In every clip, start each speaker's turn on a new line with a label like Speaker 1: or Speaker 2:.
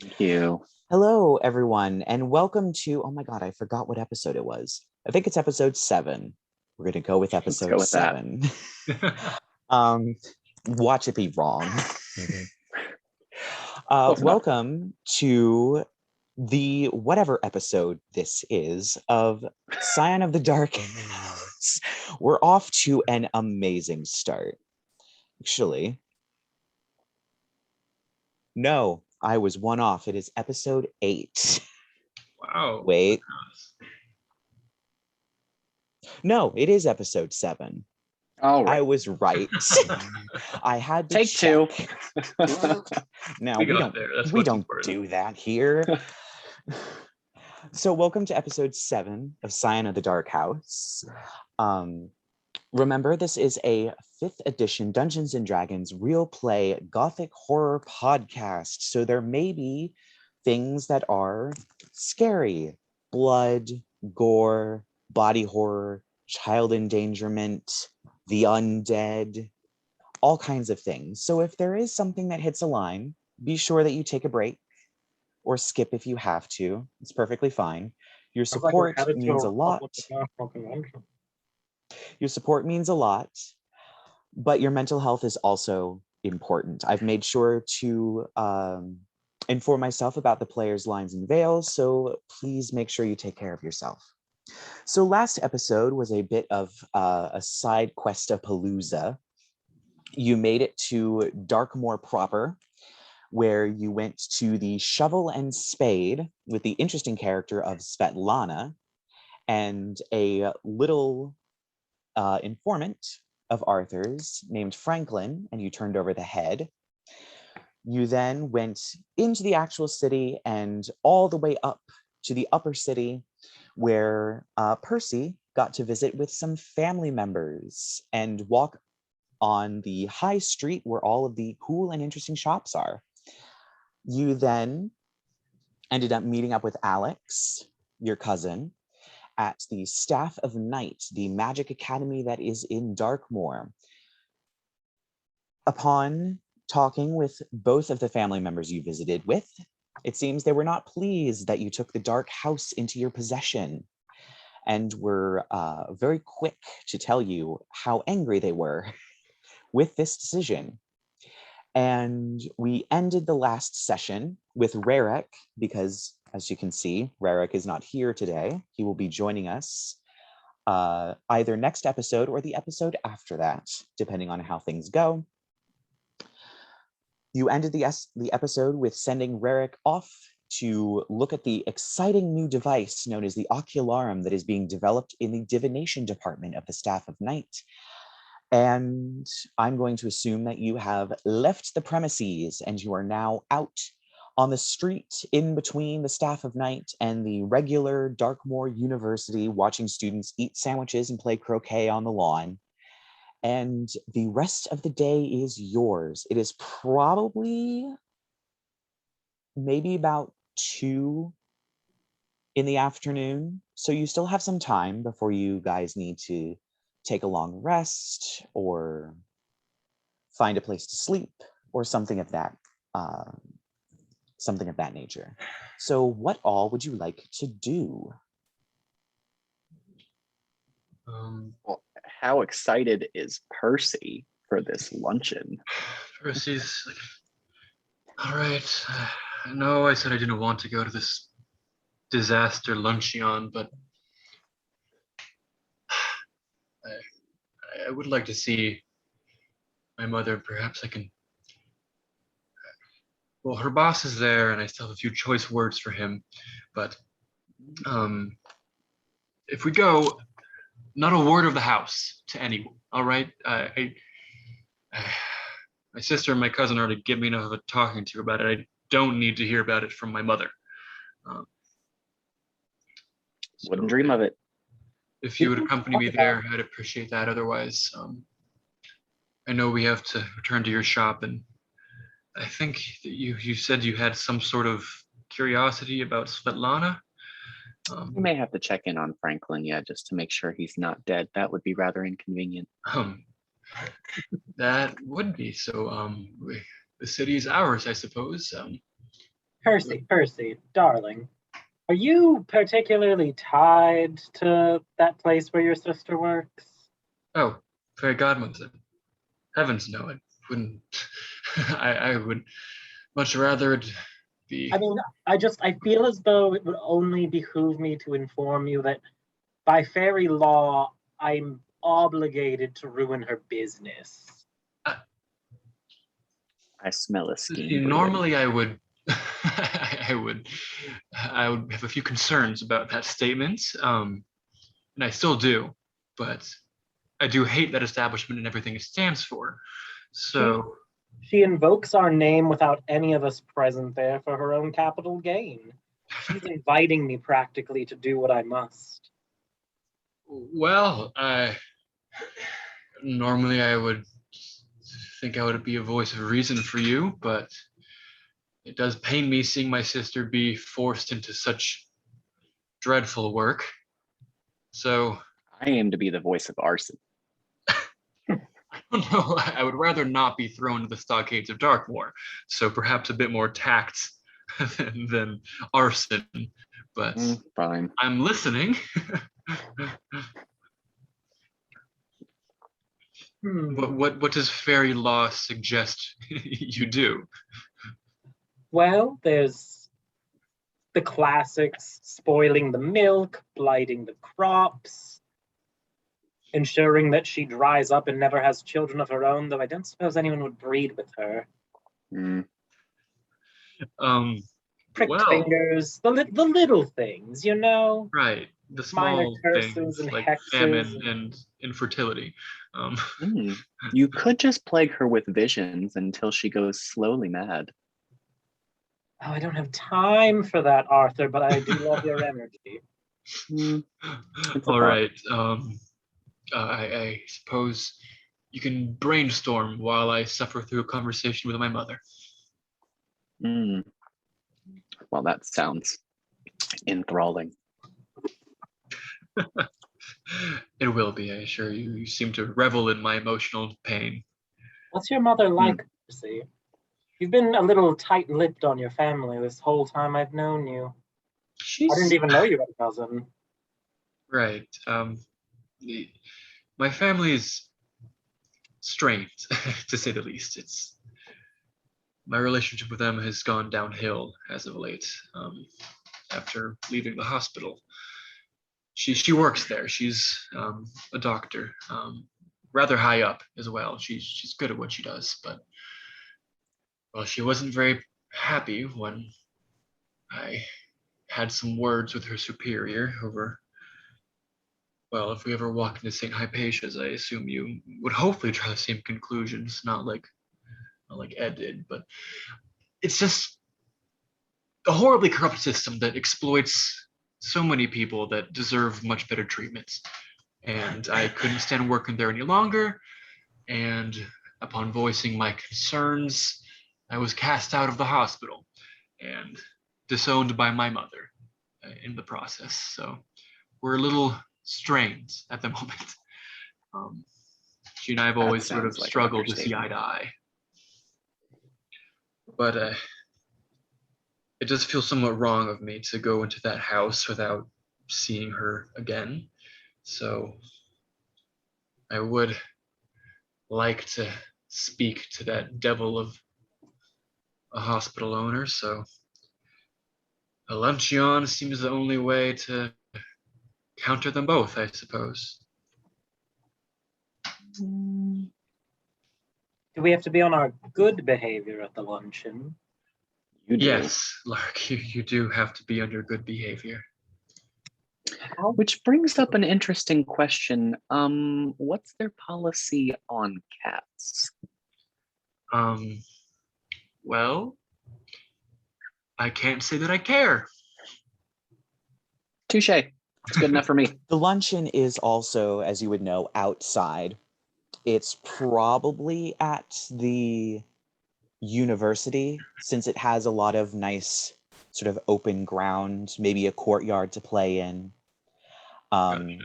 Speaker 1: Thank you.
Speaker 2: Hello, everyone, and welcome to, oh my God, I forgot what episode it was. I think it's episode 7. We're going to go with episode
Speaker 1: go with
Speaker 2: 7. Watch it be wrong. Welcome to the whatever episode this is of Scion of the Dark House. We're off to an amazing start. Actually, no, I was one off. It is episode 8.
Speaker 3: Wow.
Speaker 2: Wait. No, it is episode 7.
Speaker 1: All right.
Speaker 2: I was right. I had to
Speaker 1: Take
Speaker 2: check.
Speaker 1: 2.
Speaker 2: No, we don't do that here. So welcome to episode 7 of Scion of the Dark House. Remember, this is a 5th edition Dungeons & Dragons real play gothic horror podcast. So there may be things that are scary, blood, gore, body horror, child endangerment, the undead, all kinds of things. So if there is something that hits a line, be sure that you take a break or skip if you have to. It's perfectly fine. Your support means a lot. Your support means a lot, but your mental health is also important. I've made sure to inform myself about the players' lines and veils, so please make sure you take care of yourself. So last episode was a bit of a side quest-a-palooza. You made it to Darkmoor proper, where you went to the Shovel and Spade with the interesting character of Svetlana and a little informant of Arthur's named Franklin, and you turned over the head. You then went into the actual city and all the way up to the upper city where Percy got to visit with some family members and walk on the high street where all of the cool and interesting shops are. You then ended up meeting up with Alex, your cousin, at the Staff of Night, the magic academy that is in Darkmoor. Upon talking with both of the family members you visited with, it seems they were not pleased that you took the Dark House into your possession and were very quick to tell you how angry they were with this decision. And we ended the last session with Rerek because, as you can see, Rerek is not here today. He will be joining us either next episode or the episode after that, depending on how things go. You ended the episode with sending Rerek off to look at the exciting new device known as the Ocularum that is being developed in the Divination department of the Staff of Night. And I'm going to assume that you have left the premises and you are now out on the street in between the Staff of Night and the regular Darkmoor University, watching students eat sandwiches and play croquet on the lawn. And the rest of the day is yours. It is probably maybe about 2 in the afternoon. So you still have some time before you guys need to take a long rest or find a place to sleep or something of that nature. So what all would you like to do?
Speaker 1: Well, how excited is Percy for this luncheon?
Speaker 3: Percy's like, all right, I know I said I didn't want to go to this disaster luncheon, but I would like to see my mother. Perhaps I can. Well, her boss is there, and I still have a few choice words for him. But if we go, not a word of the house to anyone. All right. My sister and my cousin already give me enough of a talking to about it. I don't need to hear about it from my mother.
Speaker 1: Wouldn't dream of it.
Speaker 3: If you would accompany me there, I'd appreciate that. Otherwise, I know we have to return to your shop, and I think that you said you had some sort of curiosity about Svetlana.
Speaker 1: You may have to check in on Franklin, just to make sure he's not dead. That would be rather inconvenient.
Speaker 3: That would be. So, the city is ours, I suppose.
Speaker 4: Percy, darling, are you particularly tied to that place where your sister works?
Speaker 3: Oh, fairy godmother. Heavens no, I wouldn't. I would much rather it be.
Speaker 4: I mean, I feel as though it would only behoove me to inform you that by fairy law, I'm obligated to ruin her business.
Speaker 1: I smell a scheme.
Speaker 3: See,
Speaker 1: brewing.
Speaker 3: normally I would, I would have a few concerns about that statement, and I still do, but I do hate that establishment and everything it stands for. So
Speaker 4: She invokes our name without any of us present there for her own capital gain. She's inviting me practically to do what I must.
Speaker 3: well, normally I would think I would be a voice of reason for you, but it does pain me seeing my sister be forced into such dreadful work. So
Speaker 1: I aim to be the voice of arson.
Speaker 3: no, I would rather not be thrown to the stockades of Darkmoor. So perhaps a bit more tact than arson. But
Speaker 1: Fine.
Speaker 3: I'm listening. But what does fairy law suggest you do?
Speaker 4: Well, there's the classics: spoiling the milk, blighting the crops, ensuring that she dries up and never has children of her own, though I don't suppose anyone would breed with her. Pricked
Speaker 3: Well,
Speaker 4: fingers, the little things, you know?
Speaker 3: right. The
Speaker 4: Minor
Speaker 3: small
Speaker 4: curses
Speaker 3: things
Speaker 4: and
Speaker 3: like
Speaker 4: hexes
Speaker 3: famine and infertility.
Speaker 1: You could just plague her with visions until she goes slowly mad.
Speaker 4: Oh, I don't have time for that, Arthur, but I do love your energy.
Speaker 3: All right. I suppose you can brainstorm while I suffer through a conversation with my mother.
Speaker 1: Well, that sounds enthralling.
Speaker 3: It will be, I assure you. You seem to revel in my emotional pain.
Speaker 4: What's your mother like, Percy? You've been a little tight-lipped on your family this whole time I've known you. I didn't even know you had a cousin.
Speaker 3: Right. My family is strained, to say the least. My relationship with them has gone downhill as of late. After leaving the hospital, she works there. She's a doctor, rather high up as well. She's good at what she does, but well, she wasn't very happy when I had some words with her superior over. Well, if we ever walk into St. Hypatia's, I assume you would hopefully draw the same conclusions, not like Ed did, but it's just a horribly corrupt system that exploits so many people that deserve much better treatments. And I couldn't stand working there any longer. And upon voicing my concerns, I was cast out of the hospital and disowned by my mother in the process. So we're a little strained at the moment. She and I have always sort of struggled to see eye to eye. But it does feel somewhat wrong of me to go into that house without seeing her again. So I would like to speak to that devil of a hospital owner. So a luncheon seems the only way to counter them both, I suppose.
Speaker 4: Do we have to be on our good behavior at the luncheon?
Speaker 1: You do.
Speaker 3: Yes, Lark, you do have to be under good behavior.
Speaker 1: Which brings up an interesting question. What's their policy on cats?
Speaker 3: Well, I can't say that I care.
Speaker 1: Touche. It's good enough for me.
Speaker 2: The luncheon is also, as you would know, outside. It's probably at the university, since it has a lot of nice sort of open ground, maybe a courtyard to play in.
Speaker 3: Gotcha.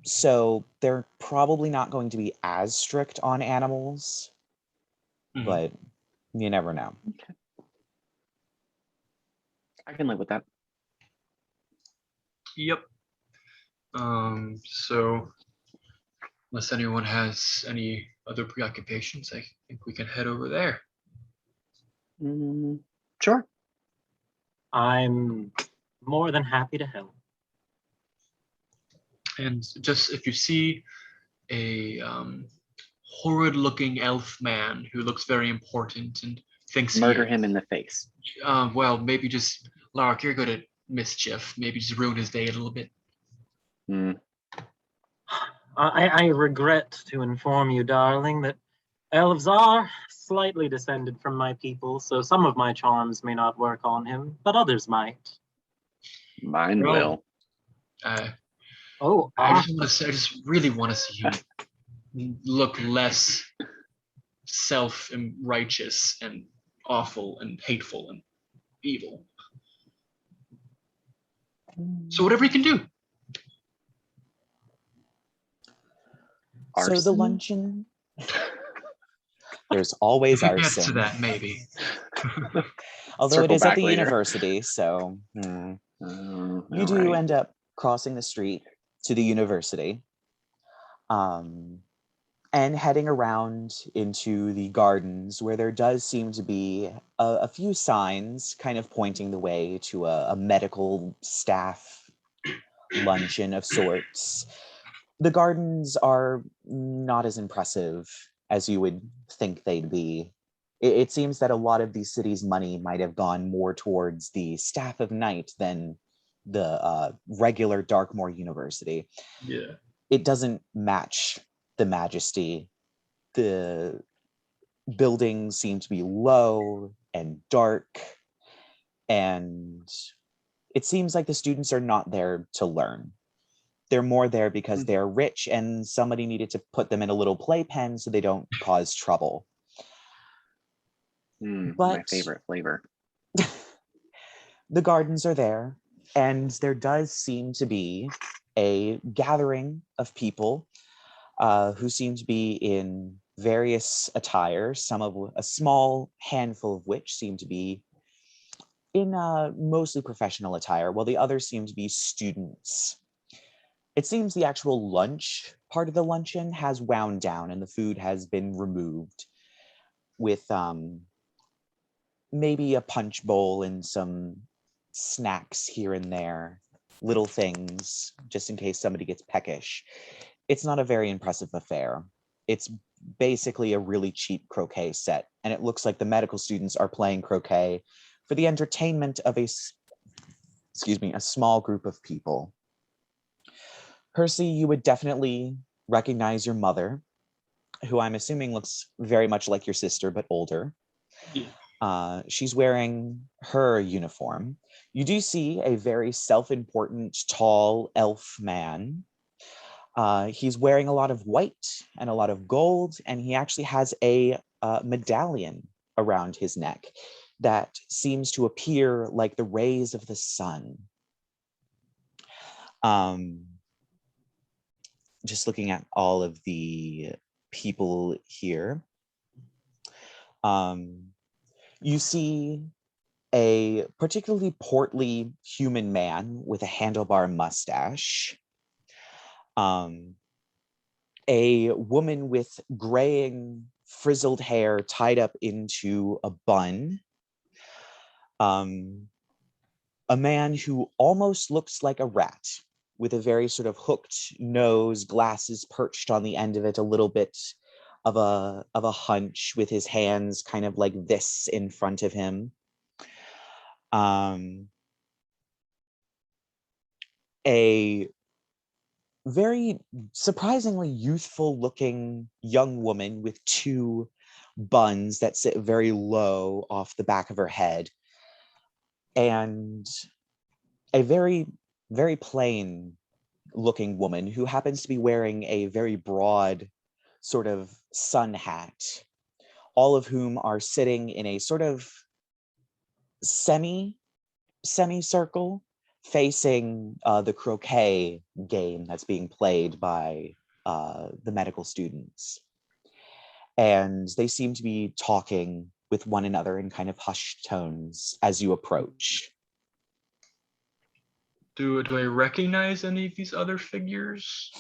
Speaker 2: So they're probably not going to be as strict on animals, but you never know.
Speaker 1: Okay. I can live with that.
Speaker 3: Yep. So unless anyone has any other preoccupations, I think we can head over there.
Speaker 1: Sure.
Speaker 4: I'm more than happy to help.
Speaker 3: And just if you see a horrid-looking elf man who looks very important and thinks
Speaker 1: Murder him in the face.
Speaker 3: Well, maybe just Lark, you're good at mischief. Maybe just ruin his day a little bit.
Speaker 4: I regret to inform you, darling, that elves are slightly descended from my people, so some of my charms may not work on him, but others might.
Speaker 1: Mine
Speaker 3: Well,
Speaker 1: will.
Speaker 3: I just really want to see you look less self-righteous and awful and hateful and evil. So whatever you can do.
Speaker 2: So the luncheon. There's always
Speaker 3: If you
Speaker 2: arson.
Speaker 3: get to that, maybe.
Speaker 2: Although it
Speaker 1: Circle
Speaker 2: is at
Speaker 1: back
Speaker 2: the
Speaker 1: later.
Speaker 2: university, so you do
Speaker 1: Alright.
Speaker 2: end up crossing the street to the university, and heading around into the gardens, where there does seem to be a few signs kind of pointing the way to a medical staff luncheon of sorts. The gardens are not as impressive as you would think they'd be. It seems that a lot of the city's money might have gone more towards the staff of night than the regular Darkmoor University.
Speaker 3: Yeah.
Speaker 2: It doesn't match the majesty. The buildings seem to be low and dark, and it seems like the students are not there to learn. They're more there because they're rich and somebody needed to put them in a little playpen so they don't cause trouble.
Speaker 1: My favorite flavor.
Speaker 2: The gardens are there, and there does seem to be a gathering of people who seem to be in various attire, a small handful of which seem to be in mostly professional attire, while the others seem to be students. It seems the actual lunch part of the luncheon has wound down and the food has been removed, with maybe a punch bowl and some snacks here and there, little things, just in case somebody gets peckish. It's not a very impressive affair. It's basically a really cheap croquet set, and it looks like the medical students are playing croquet for the entertainment of a small group of people. Percy, you would definitely recognize your mother, who I'm assuming looks very much like your sister, but older.
Speaker 3: Yeah.
Speaker 2: She's wearing her uniform. You do see a very self-important, tall elf man. He's wearing a lot of white and a lot of gold, and he actually has a medallion around his neck that seems to appear like the rays of the sun. Just looking at all of the people here. You see a particularly portly human man with a handlebar mustache. A woman with graying, frizzled hair tied up into a bun. A man who almost looks like a rat, with a very sort of hooked nose, glasses perched on the end of it, a little bit of a hunch, with his hands kind of like this in front of him. A very surprisingly youthful looking young woman with two buns that sit very low off the back of her head, and a very, very plain looking woman who happens to be wearing a very broad sort of sun hat, all of whom are sitting in a sort of semicircle facing the croquet game that's being played by the medical students. And they seem to be talking with one another in kind of hushed tones as you approach.
Speaker 3: Do I recognize any of these other figures?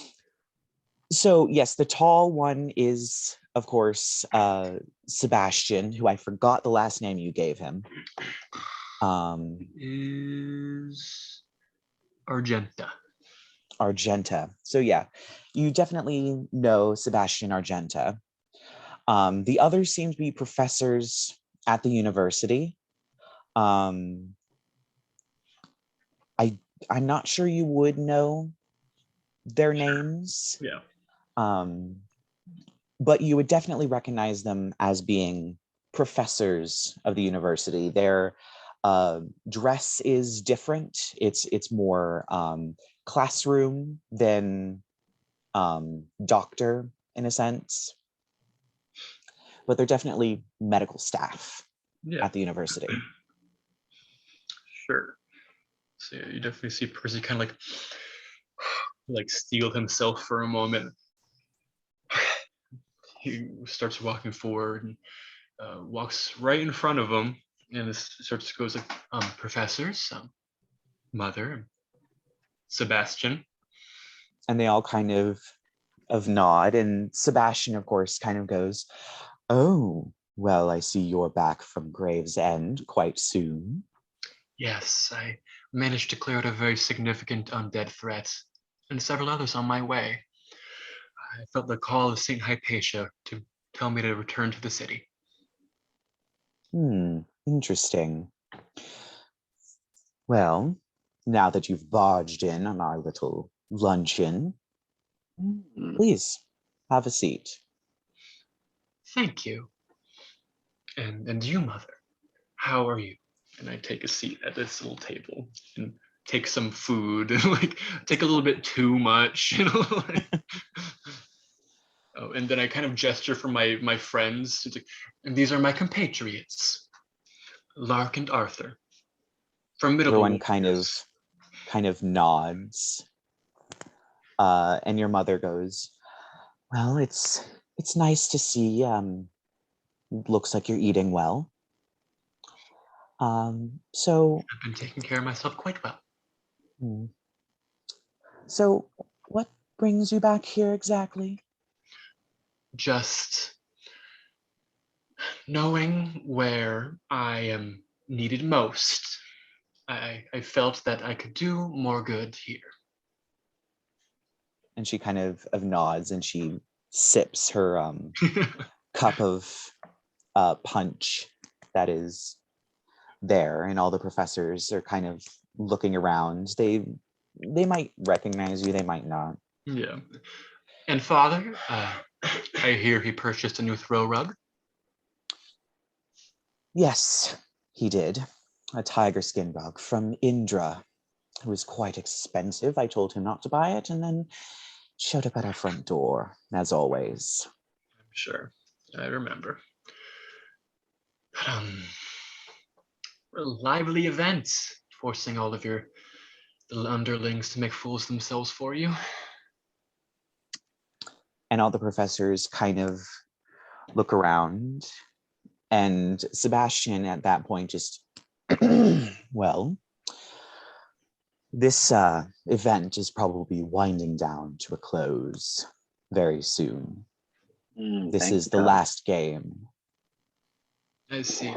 Speaker 2: So yes, the tall one is, of course, Sebastian, who I forgot the last name you gave him.
Speaker 3: Is Argenta.
Speaker 2: Argenta. So yeah, you definitely know Sebastian Argenta. The others seem to be professors at the university. I'm not sure you would know their names.
Speaker 3: Yeah.
Speaker 2: But you would definitely recognize them as being professors of the university. Their dress is different. It's more classroom than doctor in a sense. But they're definitely medical staff at the university.
Speaker 3: Sure. So yeah, you definitely see Percy kind of like steel himself for a moment. He starts walking forward and walks right in front of him, and goes like, professors, mother, Sebastian.
Speaker 2: And they all kind of nod, and Sebastian, of course, kind of goes, "Oh, well, I see you're back from Gravesend quite soon."
Speaker 3: Yes, I managed to clear out a very significant undead threat, and several others on my way. I felt the call of Saint Hypatia to tell me to return to the city.
Speaker 2: Interesting. Well, now that you've barged in on our little luncheon, please have a seat.
Speaker 3: Thank you. And you, mother, how are you? And I take a seat at this little table and take some food and take a little bit too much, Oh, and then I kind of gesture for my friends. And these are my compatriots, Lark and Arthur. Formidable.
Speaker 2: Everyone kind of nods. And your mother goes, "Well, it's nice to see. Looks like you're eating well. So
Speaker 3: I've been taking care of myself quite well.
Speaker 2: So what brings you back here exactly?"
Speaker 3: Just knowing where I am needed most. I felt that I could do more good here.
Speaker 2: And she kind of nods, and she sips her cup of punch that is there, and all the professors are kind of looking around. They might recognize you, they might not.
Speaker 3: Yeah. And father, I hear he purchased a new throw rug.
Speaker 2: Yes, he did. A tiger skin rug from Indra. It was quite expensive. I told him not to buy it, and then showed up at our front door, as always.
Speaker 3: I'm sure. I remember. A lively event, forcing all of your little underlings to make fools of themselves for you.
Speaker 2: And all the professors kind of look around, and Sebastian at that point just, well, this event is probably winding down to a close very soon. This is the last game.
Speaker 3: I see.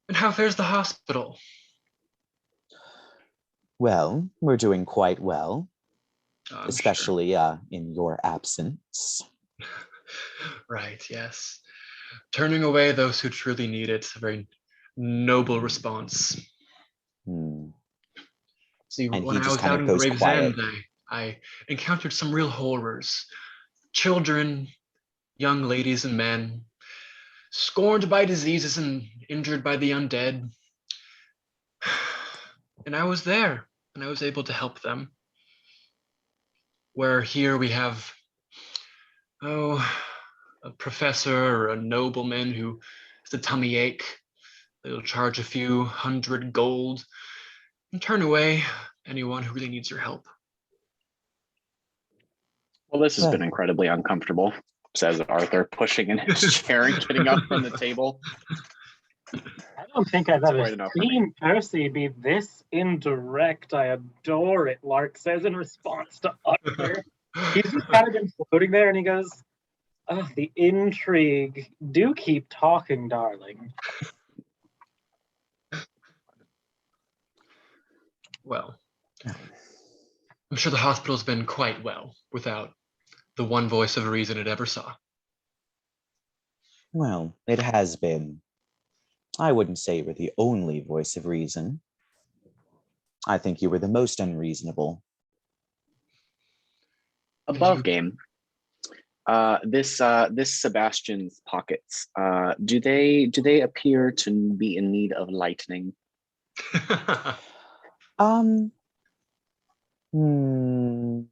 Speaker 3: And how fares the hospital?
Speaker 2: Well, we're doing quite well, especially
Speaker 3: sure.
Speaker 2: In your absence.
Speaker 3: Right, yes. Turning away those who truly need it, a very noble response. See,
Speaker 2: And
Speaker 3: when
Speaker 2: he
Speaker 3: I
Speaker 2: just
Speaker 3: was
Speaker 2: kind
Speaker 3: out
Speaker 2: of
Speaker 3: in
Speaker 2: goes quiet.
Speaker 3: Gravesend, I encountered some real horrors. Children, young ladies and men, scorned by diseases and injured by the undead. And I was there, and I was able to help them. Where here we have, a professor or a nobleman who has a tummy ache. They'll charge a few hundred gold and turn away anyone who really needs your help.
Speaker 1: Well, this has been incredibly uncomfortable, says Arthur, pushing in his chair and getting up from the table.
Speaker 4: I don't think I've ever
Speaker 1: quite enough for me.
Speaker 4: seen Percy be this indirect. I adore it, Lark says in response to Usher. He's just kind of been floating there and he goes, oh, the intrigue. Do keep talking, darling.
Speaker 3: Well, I'm sure the hospital's been quite well without the one voice of reason it ever saw.
Speaker 2: Well, it has been. I wouldn't say you were the only voice of reason. I think you were the most unreasonable.
Speaker 1: Above game. This Sebastian's pockets. Do they appear to be in need of lightening?
Speaker 2: I'm gonna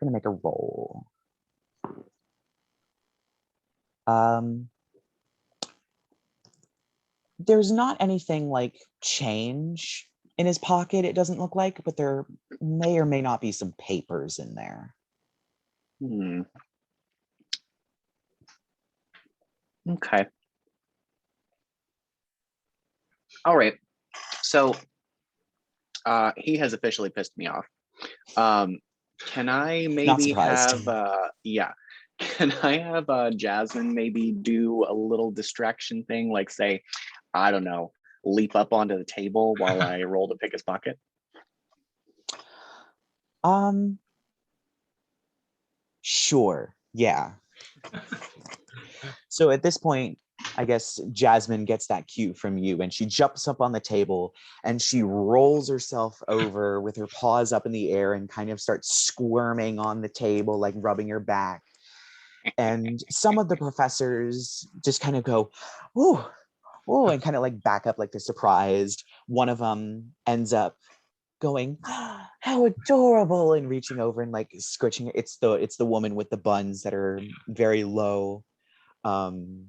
Speaker 2: make a roll. There's not anything like change in his pocket, it doesn't look like, but there may or may not be some papers in there.
Speaker 1: Okay. All right. So he has officially pissed me off. Can I maybe have can I have Jasmine maybe do a little distraction thing, like say, I don't know, leap up onto the table while I roll to pick his pocket?
Speaker 2: Sure, yeah. So at this point, I guess Jasmine gets that cue from you and she jumps up on the table and she rolls herself over with her paws up in the air and kind of starts squirming on the table, like rubbing her back. And some of the professors just kind of go, "Ooh, ooh," and kind of like back up like they're surprised. One of them ends up going, "How adorable," and reaching over and like scritching it. It's the woman with the buns that are very low on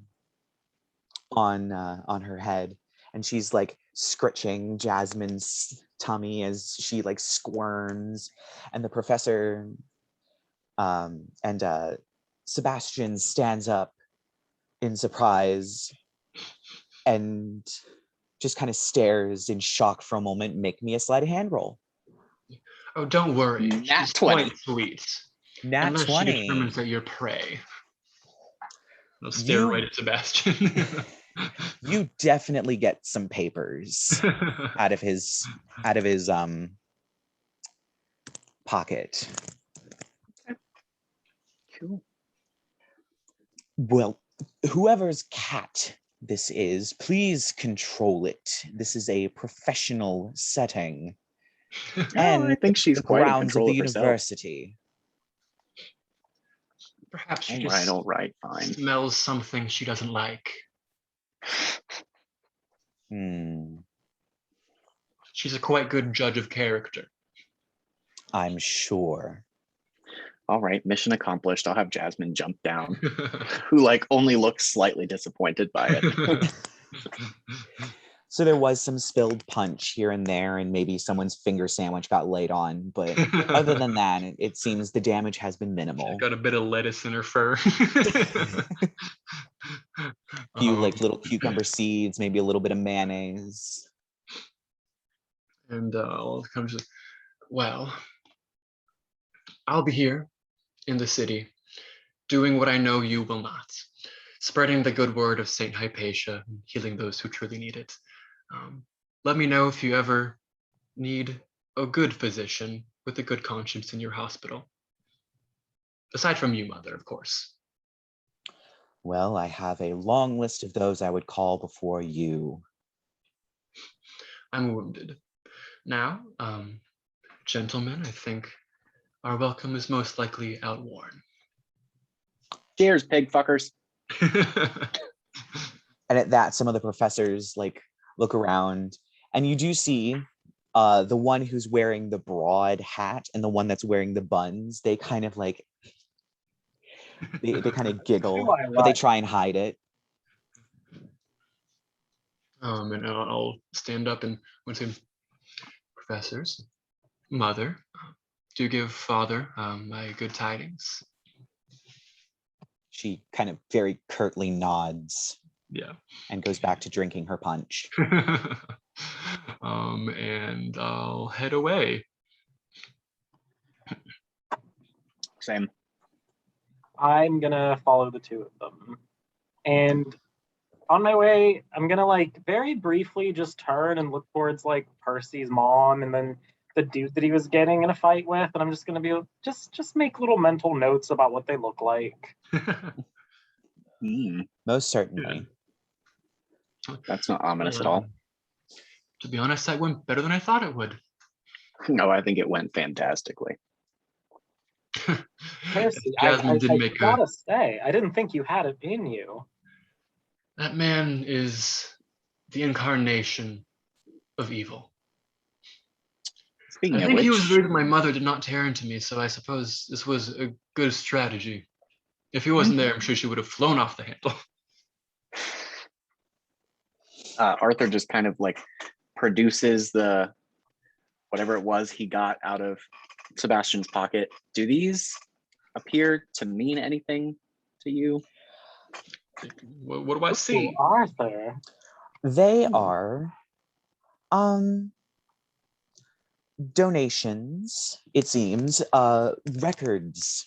Speaker 2: her head, and she's like scritching Jasmine's tummy as she like squirms. And the professor and Sebastian stands up in surprise and just kind of stares in shock for a moment. Make me a sleight of hand roll.
Speaker 3: Oh, don't worry.
Speaker 1: Nat
Speaker 3: She's
Speaker 1: 20.
Speaker 3: quite sweet.
Speaker 2: Nat
Speaker 3: Unless
Speaker 2: 20.
Speaker 3: she determines that you're prey. They'll stare right at Sebastian.
Speaker 2: You definitely get some papers out of his pocket.
Speaker 1: Cool.
Speaker 2: Well, whoever's cat this is, please control it. This is a professional setting. And
Speaker 1: I think she's
Speaker 2: the
Speaker 1: quite in
Speaker 2: grounds of
Speaker 1: control
Speaker 2: the
Speaker 1: of herself.
Speaker 2: university.
Speaker 3: Perhaps she
Speaker 1: All right, fine.
Speaker 3: smells something she doesn't like. She's a quite good judge of character.
Speaker 2: I'm sure.
Speaker 1: All right, mission accomplished. I'll have Jasmine jump down, who like only looks slightly disappointed by it.
Speaker 2: So there was some spilled punch here and there, and maybe someone's finger sandwich got laid on. But other than that, it seems the damage has been minimal.
Speaker 3: She's got a bit of lettuce in her fur.
Speaker 2: A few like little cucumber seeds, maybe a little bit of mayonnaise.
Speaker 3: And I'll come to, well, I'll be here in the city, doing what I know you will not, spreading the good word of Saint Hypatia, healing those who truly need it. Let me know if you ever need a good physician with a good conscience in your hospital. Aside from you, Mother, of course.
Speaker 2: Well, I have a long list of those I would call before you.
Speaker 3: I'm wounded. Now, gentlemen, I think our welcome is most likely outworn.
Speaker 1: Cheers, pig fuckers.
Speaker 2: And at that, some of the professors like look around, and you do see the one who's wearing the broad hat and the one that's wearing the buns. They kind of like they kind of giggle, but they try and hide it.
Speaker 3: And I'll stand up and say, professors, Mother, do give Father my good tidings.
Speaker 2: She kind of very curtly nods.
Speaker 3: Yeah.
Speaker 2: And goes back to drinking her punch.
Speaker 3: And I'll head away.
Speaker 1: Same.
Speaker 4: I'm gonna follow the two of them. And on my way, I'm gonna like very briefly just turn and look towards like Percy's mom and then the dude that he was getting in a fight with, and I'm just gonna be just make little mental notes about what they look like.
Speaker 2: Most certainly.
Speaker 1: That's not ominous at all.
Speaker 3: To be honest, that went better than I thought it would.
Speaker 1: No, I think it went fantastically.
Speaker 4: Percy,
Speaker 3: Jasmine didn't
Speaker 4: I
Speaker 3: make
Speaker 4: gotta say, I didn't think you had it in you.
Speaker 3: That man is the incarnation of evil.
Speaker 1: Speaking
Speaker 3: I
Speaker 1: of
Speaker 3: think
Speaker 1: which,
Speaker 3: he was worried my mother did not tear into me, so I suppose this was a good strategy. If he wasn't there, I'm sure she would have flown off the handle.
Speaker 1: Arthur just kind of like produces the whatever it was he got out of Sebastian's pocket. Do these appear to mean anything to you?
Speaker 3: What do I see?
Speaker 4: Ooh, Arthur.
Speaker 2: They are donations, it seems, records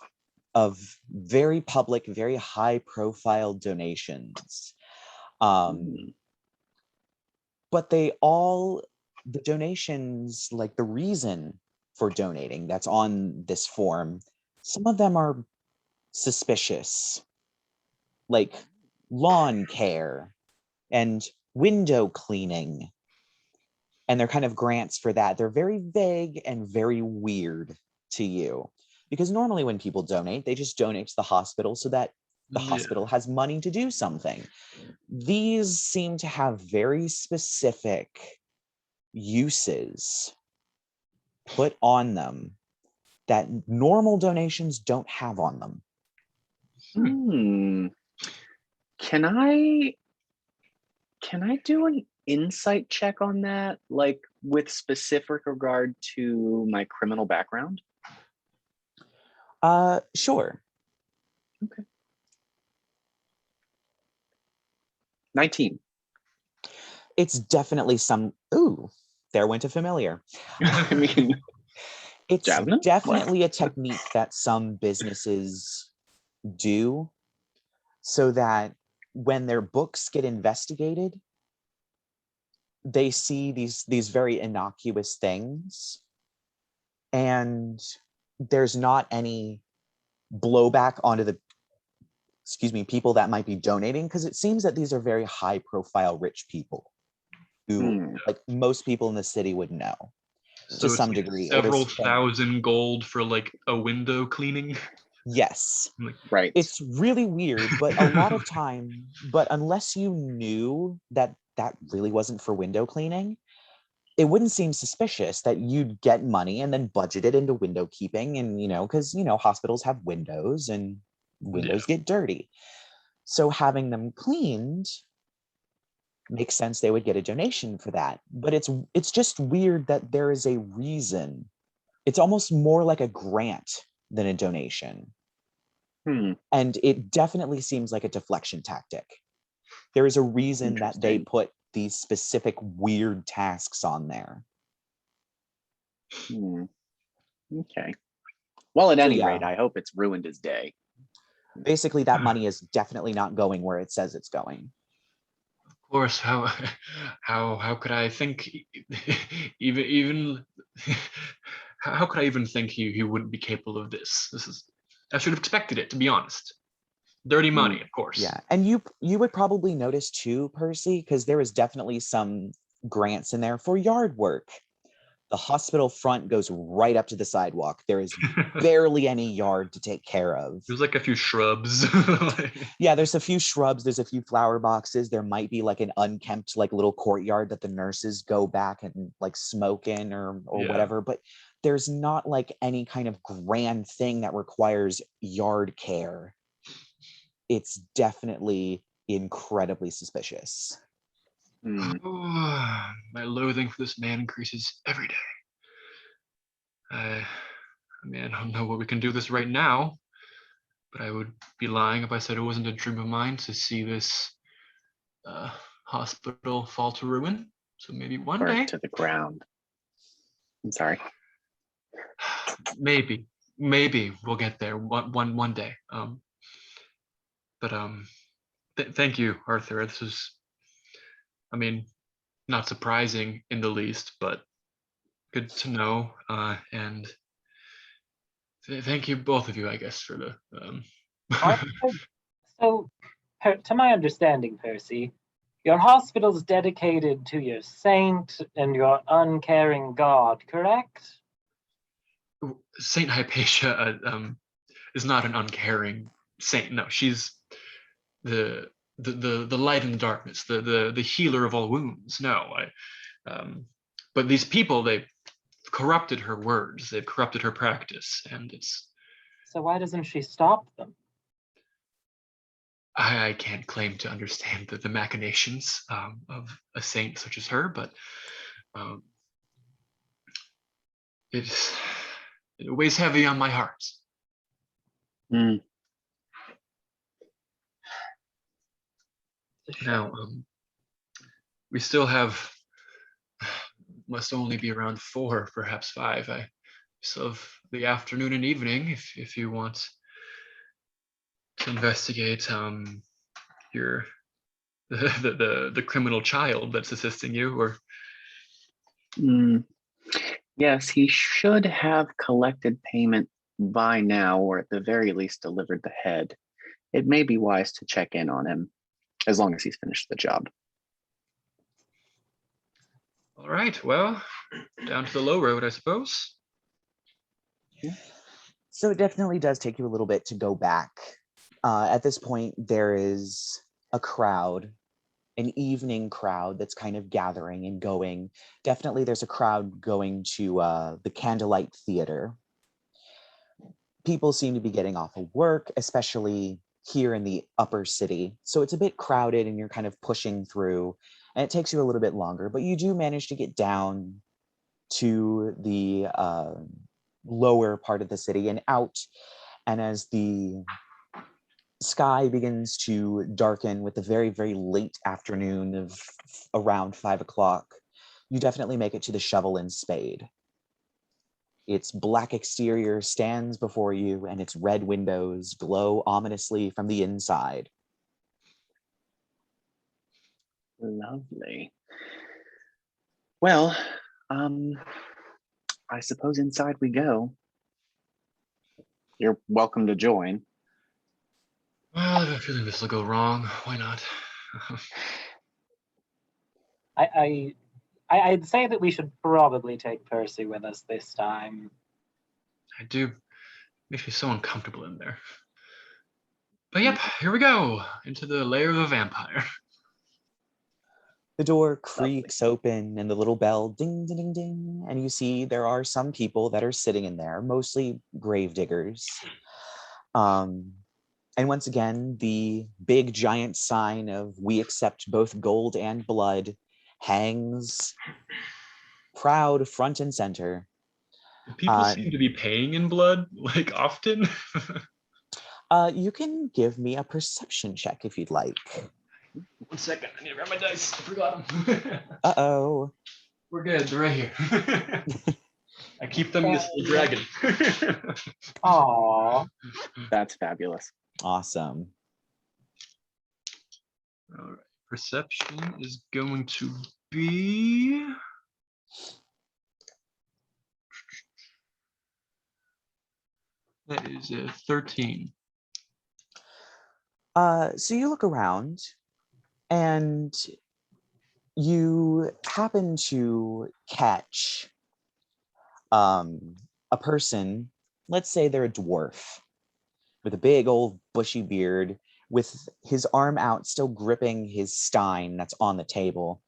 Speaker 2: of very public, very high profile donations. But the donations, like the reason for donating that's on this form, some of them are suspicious, like lawn care and window cleaning. And they're kind of grants for that. They're very vague and very weird to you. Because normally when people donate, they just donate to the hospital so that the hospital has money to do something. These seem to have very specific uses put on them that normal donations don't have on them.
Speaker 1: Can I do an insight check on that, like with specific regard to my criminal background?
Speaker 2: Sure.
Speaker 1: Okay. 19.
Speaker 2: It's definitely some. Ooh, there went a familiar.
Speaker 1: I mean,
Speaker 2: it's
Speaker 1: Jasmine?
Speaker 2: definitely a technique that some businesses do so that when their books get investigated, they see these very innocuous things and there's not any blowback onto the people that might be donating, because it seems that these are very high profile rich people who like most people in the city would know to some degree.
Speaker 3: Several thousand gold for like a window cleaning.
Speaker 2: Yes.
Speaker 1: Right.
Speaker 2: It's really weird, but a lot of time, but unless you knew that that really wasn't for window cleaning, it wouldn't seem suspicious that you'd get money and then budget it into window keeping. And, because, hospitals have windows and windows get dirty. So having them cleaned makes sense. They would get a donation for that. But it's just weird that there is a reason. It's almost more like a grant than a donation. And it definitely seems like a deflection tactic. There is a reason that they put these specific weird tasks on there.
Speaker 1: Okay. Well, at any rate, I hope it's ruined his day.
Speaker 3: Basically,
Speaker 2: that money is definitely not going where it says it's going.
Speaker 3: Of course, how could I think even how could I even think he wouldn't be capable of this? I should have expected it, to be honest. Dirty money, of course.
Speaker 2: Yeah, and you would probably notice too, Percy, because there was definitely some grants in there for yard work. The hospital front goes right up to the sidewalk. There is barely any yard to take care of.
Speaker 3: There's like a few shrubs.
Speaker 2: Yeah, there's a few shrubs. There's a few flower boxes. There might be like an unkempt like little courtyard that the nurses go back and like smoke in or whatever. But there's not like any kind of grand thing that requires yard care. It's definitely incredibly suspicious.
Speaker 3: Oh, my loathing for this man increases every day. I don't know what we can do this right now, but I would be lying if I said it wasn't a dream of mine to see this hospital fall to ruin. So maybe one
Speaker 1: Burnt
Speaker 3: day.
Speaker 1: to the ground. I'm sorry.
Speaker 3: Maybe we'll get there one day. Thank you, Arthur. This is, I mean, not surprising in the least, but good to know. And thank you, both of you, I guess, for the.
Speaker 4: So, to my understanding, Percy, your hospital's dedicated to your saint and your uncaring god, correct?
Speaker 3: Saint Hypatia is not an uncaring saint. No, she's the light in the darkness, the healer of all wounds. No, but these people, they've corrupted her words, they've corrupted her practice, and it's.
Speaker 4: So why doesn't she stop them?
Speaker 3: I can't claim to understand the machinations of a saint such as her, but it weighs heavy on my heart.
Speaker 1: Mm.
Speaker 3: Now, we still have, must only be around 4, perhaps 5. I still have the afternoon and evening if you want to investigate your the criminal child that's assisting you, or.
Speaker 1: Yes, he should have collected payment by now, or at the very least delivered the head. It may be wise to check in on him, as long as he's finished the job.
Speaker 3: All right, well, down to the low road, I suppose.
Speaker 2: So it definitely does take you a little bit to go back. At this point, there is a crowd, an evening crowd that's kind of gathering and going. Definitely there's a crowd going to the Candlelight Theater. People seem to be getting off of work, especially here in the upper city. So it's a bit crowded and you're kind of pushing through, and it takes you a little bit longer, but you do manage to get down to the lower part of the city and out. And as the sky begins to darken with the very, very late afternoon of around 5 o'clock, you definitely make it to the Shovel and Spade. Its black exterior stands before you, and its red windows glow ominously from the inside.
Speaker 1: Lovely. Well, I suppose inside we go. You're welcome to join.
Speaker 3: Well, I have a feeling this will go wrong. Why not?
Speaker 4: I'd say that we should probably take Percy with us this time.
Speaker 3: I do. Makes me so uncomfortable in there. But yep, here we go. Into the lair of a vampire.
Speaker 2: The door creaks open and the little bell ding, ding, ding, ding. And you see there are some people that are sitting in there, mostly gravediggers. And once again, the big giant sign of "We accept both gold and blood" hangs proud front and center.
Speaker 3: People seem to be paying in blood, like, often.
Speaker 2: You can give me a perception check if you'd like.
Speaker 3: 1 second, I need to grab my dice. I forgot them.
Speaker 2: Uh-oh.
Speaker 3: We're good, they're right here. I keep them in this little dragon.
Speaker 4: Aww.
Speaker 1: That's fabulous.
Speaker 2: Awesome.
Speaker 3: All right, perception is going to be... That is a 13.
Speaker 2: So you look around and you happen to catch a person, let's say they're a dwarf with a big old bushy beard, with his arm out, still gripping his stein that's on the table.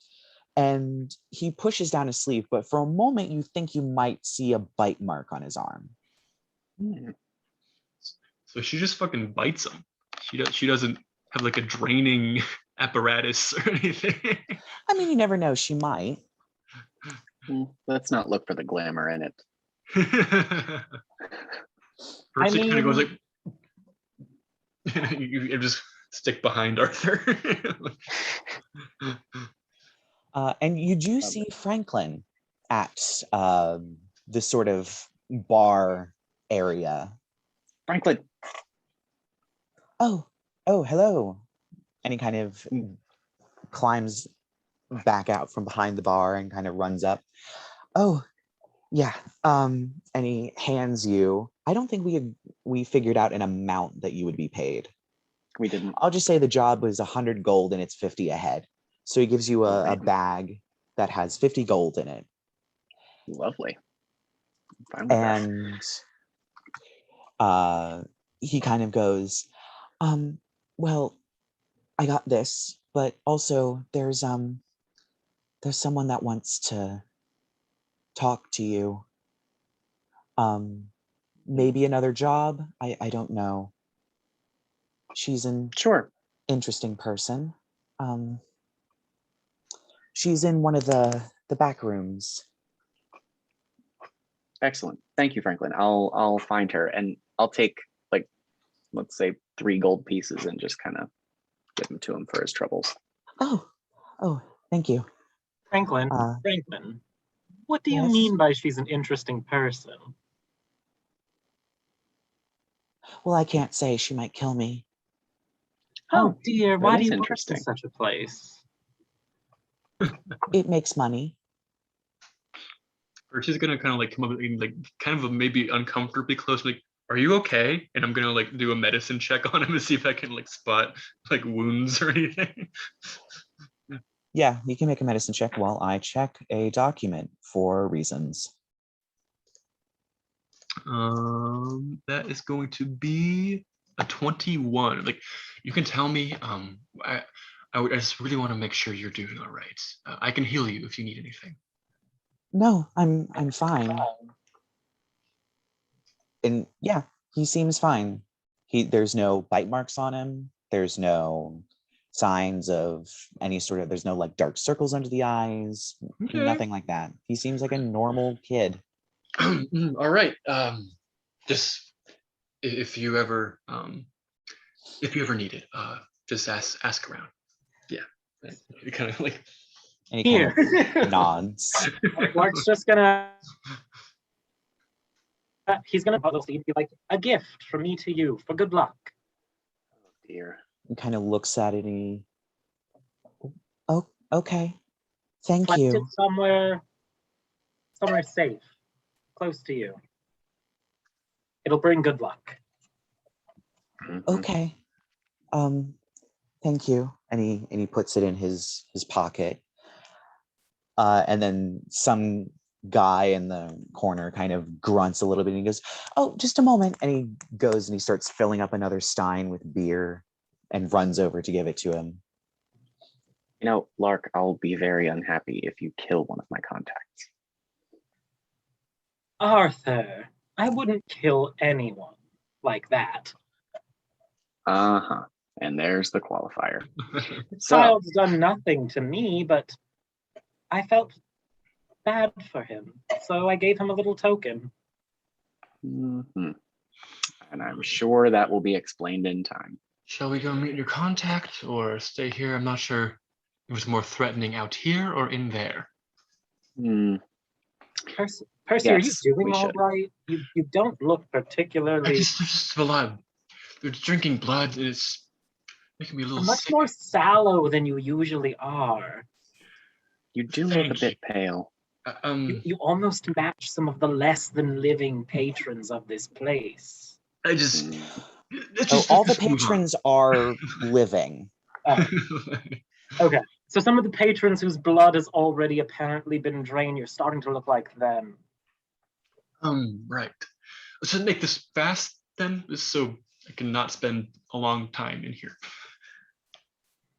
Speaker 2: And he pushes down his sleeve, but for a moment you think you might see a bite mark on his arm.
Speaker 3: So she just fucking bites him. She doesn't have like a draining apparatus or anything.
Speaker 2: I mean, you never know, she might.
Speaker 1: Let's not look for the glamour in it.
Speaker 3: Percy kind of goes like, you just stick behind Arthur.
Speaker 2: And you do see Franklin at the sort of bar area.
Speaker 1: Franklin.
Speaker 2: Oh, hello. And he kind of climbs back out from behind the bar and kind of runs up. Oh, yeah. And he hands you. I don't think we figured out an amount that you would be paid.
Speaker 1: We didn't.
Speaker 2: I'll just say the job was 100 gold and it's 50 a head. So he gives you a bag that has 50 gold in it.
Speaker 1: Lovely. I'm fine with
Speaker 2: And he kind of goes, well, I got this, but also there's someone that wants to talk to you. Maybe another job. I don't know. She's an interesting person. She's in one of the back rooms.
Speaker 1: Excellent. Thank you, Franklin. I'll find her and I'll take, like, let's say 3 gold pieces and just kind of give them to him for his troubles.
Speaker 2: Oh, thank you.
Speaker 4: Franklin, what do you mean by she's an interesting person?
Speaker 2: Well, I can't say. She might kill me.
Speaker 4: Oh dear, why do you
Speaker 1: work
Speaker 4: in such a place?
Speaker 2: It makes money.
Speaker 3: Percy's gonna kind of like come up and like kind of maybe uncomfortably close, like, are you okay? And I'm gonna like do a medicine check on him to see if I can like spot like wounds or anything.
Speaker 2: Yeah, you can make a medicine check while I check a document for reasons.
Speaker 3: That is going to be a 21. Like, you can tell me. I just really want to make sure you're doing all right. I can heal you if you need anything.
Speaker 2: No, I'm fine. And yeah, he seems fine. There's no bite marks on him. There's no signs of any sort of, there's no like dark circles under the eyes, nothing like that. He seems like a normal kid.
Speaker 3: All right. Just if you ever need it, just ask around. Yeah. You kind of like.
Speaker 2: And he kind of nods.
Speaker 4: Lark's just gonna. He's gonna be like, a gift from me to you for good luck.
Speaker 1: Oh dear.
Speaker 2: He kind of looks at it and he. Oh, okay. Thank
Speaker 4: Left
Speaker 2: you.
Speaker 4: it somewhere safe, close to you. It'll bring good luck.
Speaker 2: Okay. Thank you. And he puts it in his pocket. And then some guy in the corner kind of grunts a little bit and he goes, oh, just a moment. And he goes and he starts filling up another stein with beer and runs over to give it to him.
Speaker 1: You know, Lark, I'll be very unhappy if you kill one of my contacts.
Speaker 4: Arthur, I wouldn't kill anyone like that.
Speaker 1: Uh-huh. And there's the qualifier.
Speaker 4: The child's done nothing to me, but I felt bad for him, so I gave him a little token.
Speaker 1: Mm-hmm. And I'm sure that will be explained in time.
Speaker 3: Shall we go meet your contact or stay here? I'm not sure if it was more threatening out here or in there.
Speaker 4: Percy,
Speaker 1: yes,
Speaker 4: are you doing all right? You don't look particularly.
Speaker 3: There's just a lot. They're drinking blood. It's making me a little
Speaker 4: much
Speaker 3: sick.
Speaker 4: more sallow than you usually are.
Speaker 1: You do look a bit pale.
Speaker 4: You almost match some of the less than living patrons of this place.
Speaker 3: I just.
Speaker 2: All the patrons are living.
Speaker 4: Okay, so some of the patrons whose blood has already apparently been drained, you're starting to look like them.
Speaker 3: Right. Let's just make this fast then, so I can not spend a long time in here.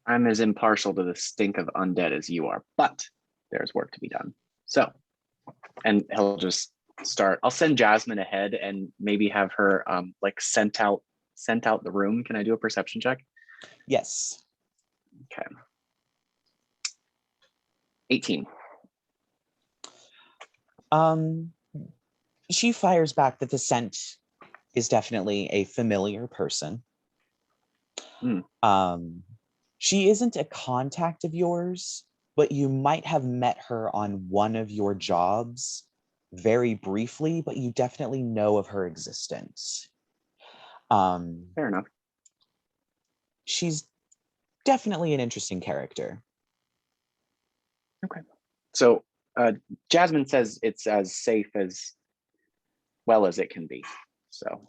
Speaker 1: I'm as impartial to the stink of undead as you are, but there's work to be done. So, and he'll just start. I'll send Jasmine ahead and maybe have her like sent out the room. Can I do a perception check?
Speaker 2: Yes.
Speaker 1: Okay. 18.
Speaker 2: She fires back that the scent is definitely a familiar person. She isn't a contact of yours, but you might have met her on one of your jobs very briefly, but you definitely know of her existence.
Speaker 1: Fair enough.
Speaker 2: She's definitely an interesting character.
Speaker 1: Okay. So Jasmine says it's as safe as well as it can be. So,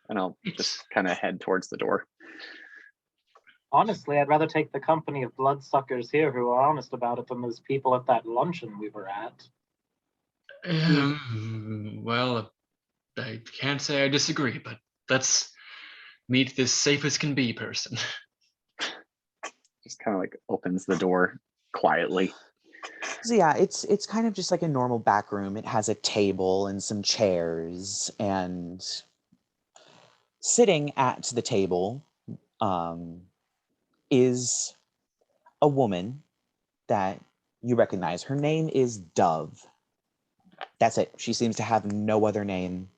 Speaker 1: and I'll just kind of head towards the door.
Speaker 4: Honestly, I'd rather take the company of bloodsuckers here who are honest about it than those people at that luncheon we were at.
Speaker 3: Well, I can't say I disagree, but let's meet this safe as can be person.
Speaker 1: Just kind of like opens the door quietly.
Speaker 2: So yeah, it's kind of just like a normal back room. It has a table and some chairs, and sitting at the table is a woman that you recognize. Her name is Dove. That's it. She seems to have no other name.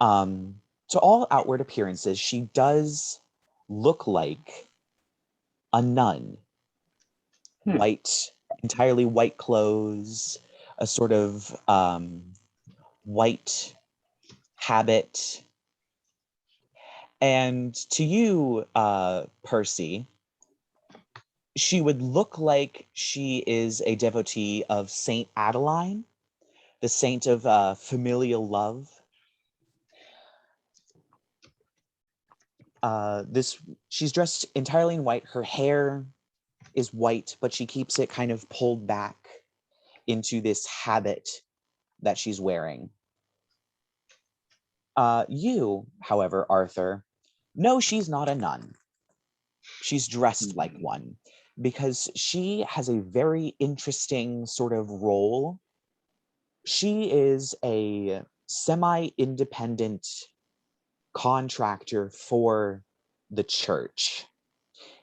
Speaker 2: To all outward appearances, she does look like a nun. White, entirely white clothes, a sort of white habit. And to you, Percy, she would look like she is a devotee of Saint Adeline, the saint of familial love. She's dressed entirely in white. Her hair is white, but she keeps it kind of pulled back into this habit that she's wearing. You, however, Arthur, no, she's not a nun. She's dressed like one because she has a very interesting sort of role. She is a semi-independent contractor for the church.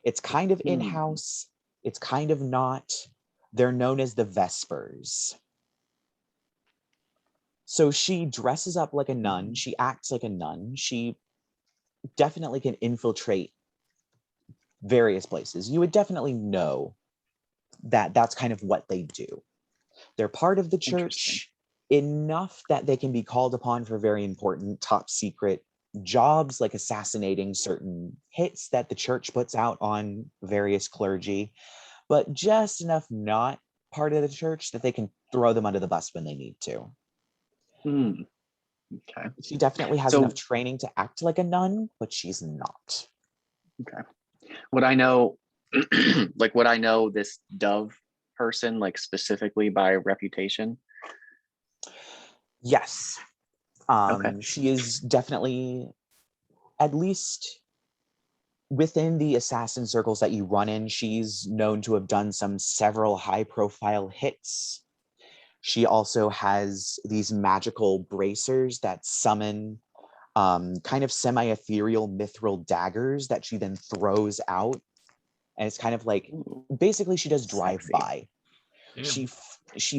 Speaker 2: It's kind of in-house. It's kind of not. They're known as the Vespers. So she dresses up like a nun. She acts like a nun. She definitely can infiltrate various places. You would definitely know that that's kind of what they do. They're part of the church enough that they can be called upon for very important top secret jobs, like assassinating certain hits that the church puts out on various clergy, but just enough not part of the church that they can throw them under the bus when they need to.
Speaker 1: Okay.
Speaker 2: She definitely has enough training to act like a nun, but she's not.
Speaker 1: Okay. Would I know, would I know this Dove person, like specifically by reputation?
Speaker 2: Yes.
Speaker 1: Okay.
Speaker 2: She is definitely, at least within the assassin circles that you run in, she's known to have done several high-profile hits. She also has these magical bracers that summon kind of semi-ethereal mithril daggers that she then throws out. And it's kind of like, basically she does drive-by. She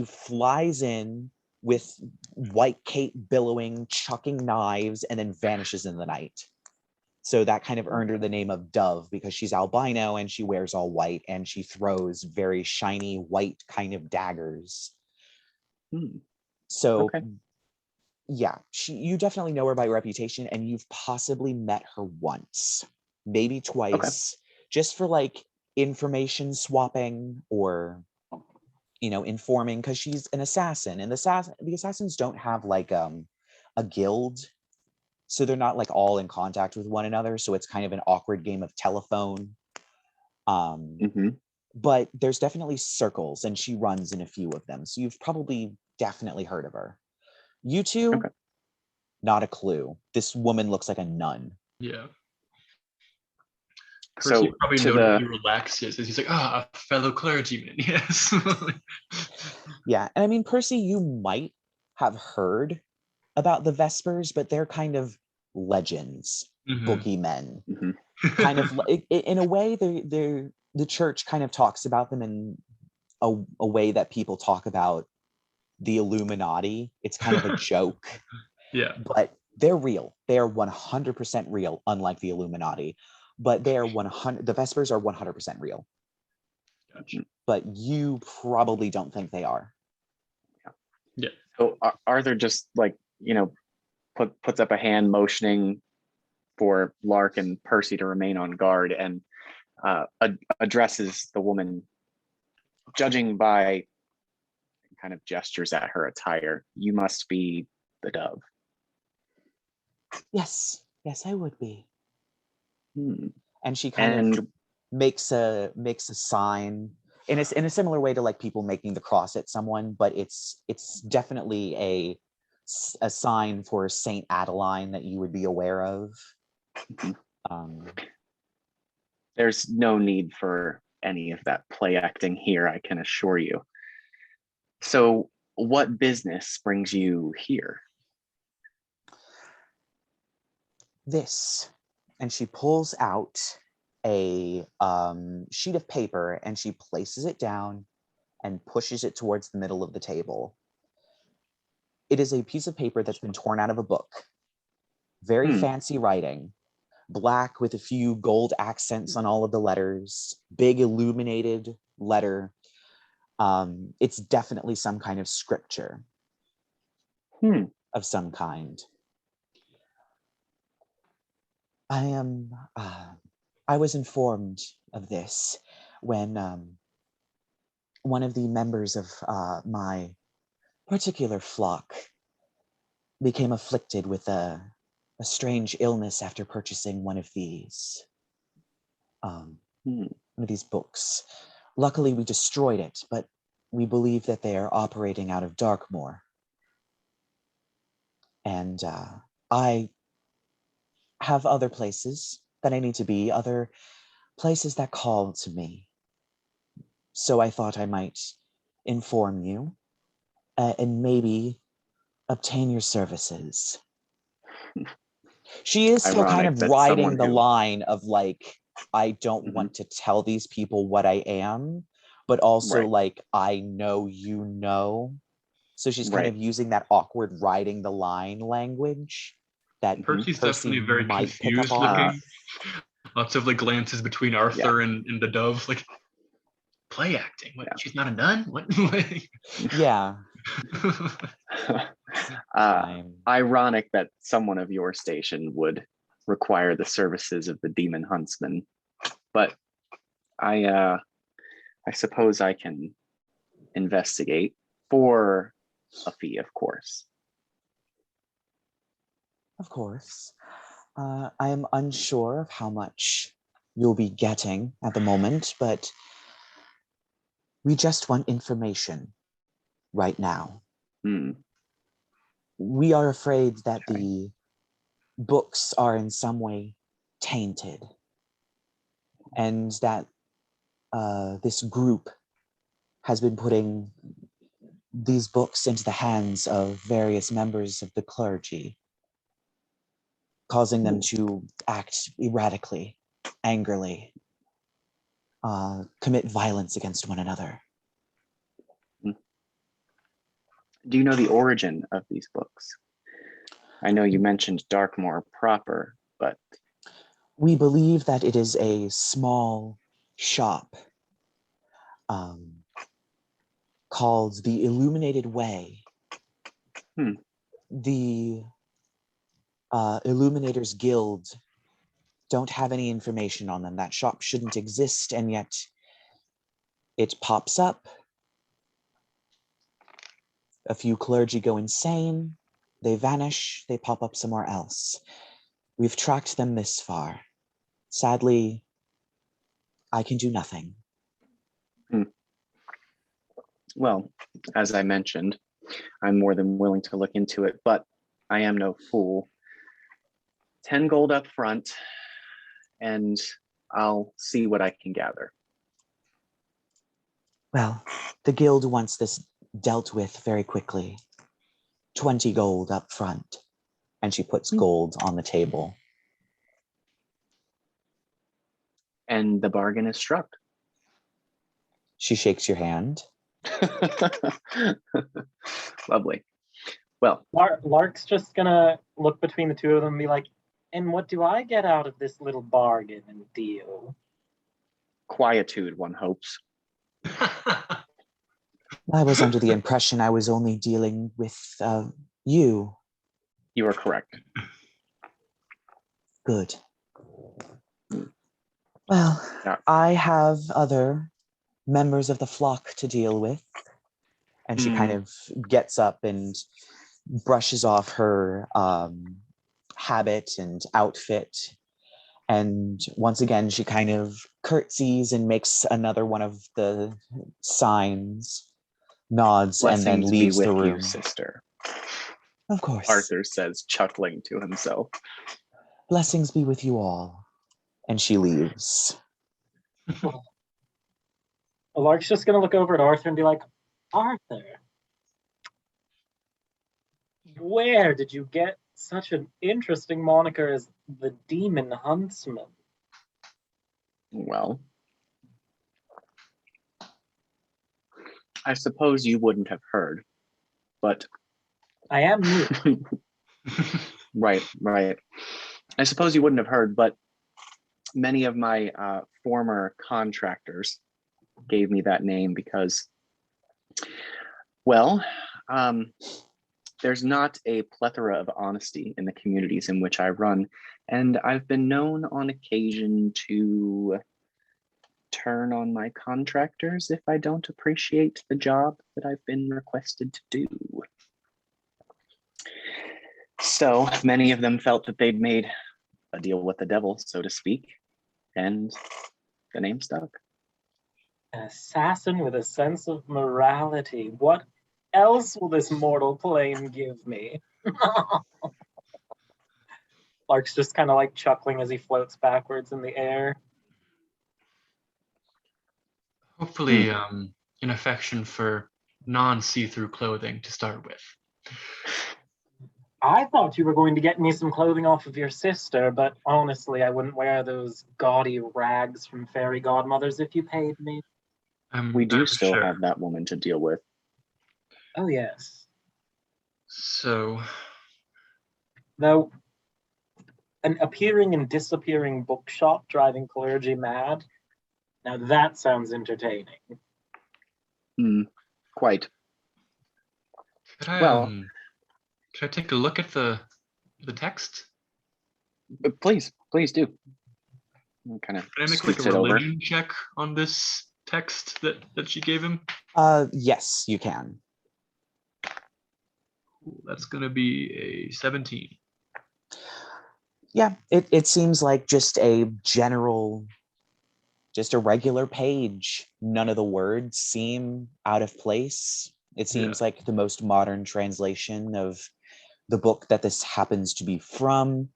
Speaker 2: flies in with white cape billowing, chucking knives, and then vanishes in the night. So that kind of earned her the name of Dove because she's albino and she wears all white and she throws very shiny white kind of daggers. So yeah, you definitely know her by reputation, and you've possibly met her once, maybe twice, just for like information swapping or informing, because she's an assassin, and the assassins don't have like a guild, so they're not like all in contact with one another, so it's kind of an awkward game of telephone. But there's definitely circles, and she runs in a few of them, so you've probably definitely heard of her. You two, not a clue. This woman looks like a nun.
Speaker 3: Yeah. Percy
Speaker 1: So
Speaker 3: probably notably relaxes as he's like, a fellow clergyman, yes.
Speaker 2: Yeah, and I mean, Percy, you might have heard about the Vespers, but they're kind of legends, boogeymen. Kind of, in a way, the church kind of talks about them in a way that people talk about the Illuminati. It's kind of a joke.
Speaker 3: Yeah.
Speaker 2: But they're real. They are 100% real, unlike the Illuminati. but they are 100. The Vespers are 100% real.
Speaker 3: Gotcha.
Speaker 2: But you probably don't think they are.
Speaker 3: Yeah.
Speaker 1: So Arthur just like, puts up a hand motioning for Lark and Percy to remain on guard, and addresses the woman, judging by kind of gestures at her attire. You must be the dove.
Speaker 2: Yes, I would be.
Speaker 1: Hmm.
Speaker 2: And she kind of makes a sign in a similar way to like people making the cross at someone, but it's definitely a sign for Saint Adeline that you would be aware of.
Speaker 1: There's no need for any of that play acting here, I can assure you. So what business brings you here?
Speaker 2: This. And she pulls out a sheet of paper and she places it down and pushes it towards the middle of the table. It is a piece of paper that's been torn out of a book. Very fancy writing, black with a few gold accents on all of the letters, big illuminated letter. It's definitely some kind of scripture of some kind. I was informed of this when one of the members of my particular flock became afflicted with a strange illness after purchasing one of these books. Luckily, we destroyed it, but we believe that they are operating out of Darkmoor. And I have other places that I need to be, other places that call to me. So I thought I might inform you and maybe obtain your services. She is still kind of riding the line of like, I don't want to tell these people what I am, but also like, I know you know. So she's kind of using that awkward riding the line language that
Speaker 3: Percy's
Speaker 2: Percy
Speaker 3: definitely very
Speaker 2: might
Speaker 3: confused
Speaker 2: pick up on.
Speaker 3: looking. Lots of like glances between Arthur and the dove, like play acting. What? Yeah. She's not a nun? What?
Speaker 2: Yeah.
Speaker 1: Ironic that someone of your station would require the services of the demon huntsman, but I suppose I can investigate for a fee, of course.
Speaker 2: Of course. I am unsure of how much you'll be getting at the moment, but we just want information right now. We are afraid that the books are in some way tainted, and that this group has been putting these books into the hands of various members of the clergy, causing them to act erratically, angrily, commit violence against one another.
Speaker 1: Do you know the origin of these books? I know you mentioned Darkmoor proper, but...
Speaker 2: We believe that it is a small shop called the Illuminated Way. The Illuminators Guild don't have any information on them. That shop shouldn't exist, and yet it pops up. A few clergy go insane, they vanish, they pop up somewhere else. We've tracked them this far. Sadly, I can do nothing.
Speaker 1: Well, as I mentioned, I'm more than willing to look into it, but I am no fool. 10 gold up front, and I'll see what I can gather.
Speaker 2: Well, the guild wants this dealt with very quickly. 20 gold up front. And she puts gold on the table.
Speaker 1: And the bargain is struck.
Speaker 2: She shakes your hand.
Speaker 1: Lovely. Well,
Speaker 4: Lark's just gonna look between the two of them and be like, And what do I get out of this little bargain and deal?
Speaker 1: Quietude, one hopes.
Speaker 2: I was under the impression I was only dealing with you.
Speaker 1: You are correct.
Speaker 2: Good. Well,
Speaker 1: Yeah.
Speaker 2: I have other members of the flock to deal with. And she kind of gets up and brushes off her habit and outfit. And once again, she kind of curtsies and makes another one of the signs, nods,
Speaker 1: Blessings
Speaker 2: and then leaves
Speaker 1: be
Speaker 2: the
Speaker 1: with
Speaker 2: room.
Speaker 1: you, sister.
Speaker 2: Of course.
Speaker 1: Arthur says, chuckling to himself.
Speaker 2: Blessings be with you all. And she leaves.
Speaker 4: Lark's just going to look over at Arthur and be like, Arthur, where did you get such an interesting moniker as the Demon Huntsman?
Speaker 1: Well, I suppose you wouldn't have heard, but...
Speaker 4: I am new.
Speaker 1: Right. I suppose you wouldn't have heard, but many of my former contractors gave me that name because, well, there's not a plethora of honesty in the communities in which I run, and I've been known on occasion to turn on my contractors if I don't appreciate the job that I've been requested to do. So many of them felt that they'd made a deal with the devil, so to speak, and the name stuck.
Speaker 4: An assassin with a sense of morality. What else will this mortal plane give me? Lark's just kind of like chuckling as he floats backwards in the air.
Speaker 3: Hopefully, an affection for non-see-through clothing to start with.
Speaker 4: I thought you were going to get me some clothing off of your sister, but honestly, I wouldn't wear those gaudy rags from fairy godmothers if you paid me.
Speaker 1: We do still have that woman to deal with.
Speaker 4: Oh, yes.
Speaker 3: So...
Speaker 4: Though, an appearing and disappearing bookshop driving clergy mad, now that sounds entertaining.
Speaker 1: Quite.
Speaker 3: Could I,
Speaker 1: well,
Speaker 3: could I take a look at the text?
Speaker 1: Please do. Kind of
Speaker 3: Can I make like a religion check on this text that she gave him?
Speaker 2: Yes, you can.
Speaker 3: That's gonna be a 17.
Speaker 2: Yeah, it seems like just a regular page. None of the words seem out of place. It seems like the most modern translation of the book that this happens to be from.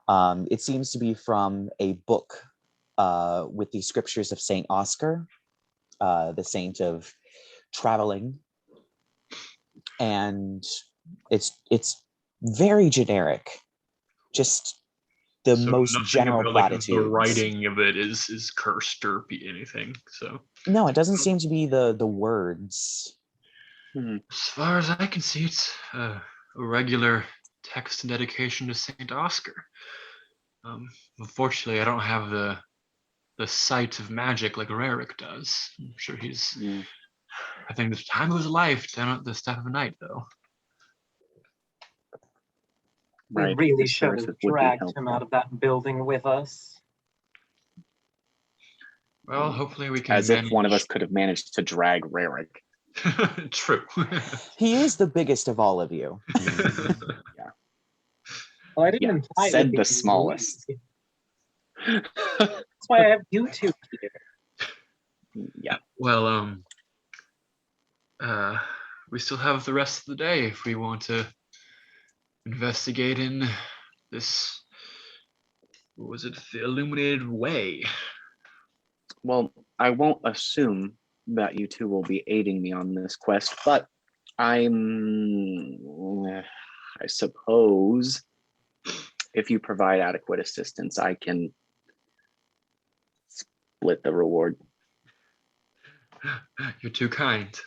Speaker 2: It seems to be from a book with the scriptures of Saint Oscar, the saint of traveling. And it's very generic. Just the most general platitudes.
Speaker 3: The writing of it is cursed or be anything. So
Speaker 2: no, it doesn't seem to be the words.
Speaker 3: As far as I can see, it's a regular text and dedication to Saint Oscar. Unfortunately, I don't have the sight of magic like Rerek does. I'm sure he's. I think the time of his life down at the Staff of Night, though.
Speaker 4: Right. We really should have dragged him out of that building with us.
Speaker 3: Well, hopefully we can.
Speaker 1: As if one of us could have managed to drag Rerek.
Speaker 3: True.
Speaker 2: He is the biggest of all of you.
Speaker 1: Yeah.
Speaker 4: Well, I didn't imply
Speaker 1: said the smallest.
Speaker 4: That's why I have you two here.
Speaker 1: Yeah.
Speaker 3: Well, we still have the rest of the day if we want to investigate in this. What was it? The Illuminated Way.
Speaker 1: Well, I won't assume that you two will be aiding me on this quest, but I suppose if you provide adequate assistance, I can split the reward.
Speaker 3: You're too kind.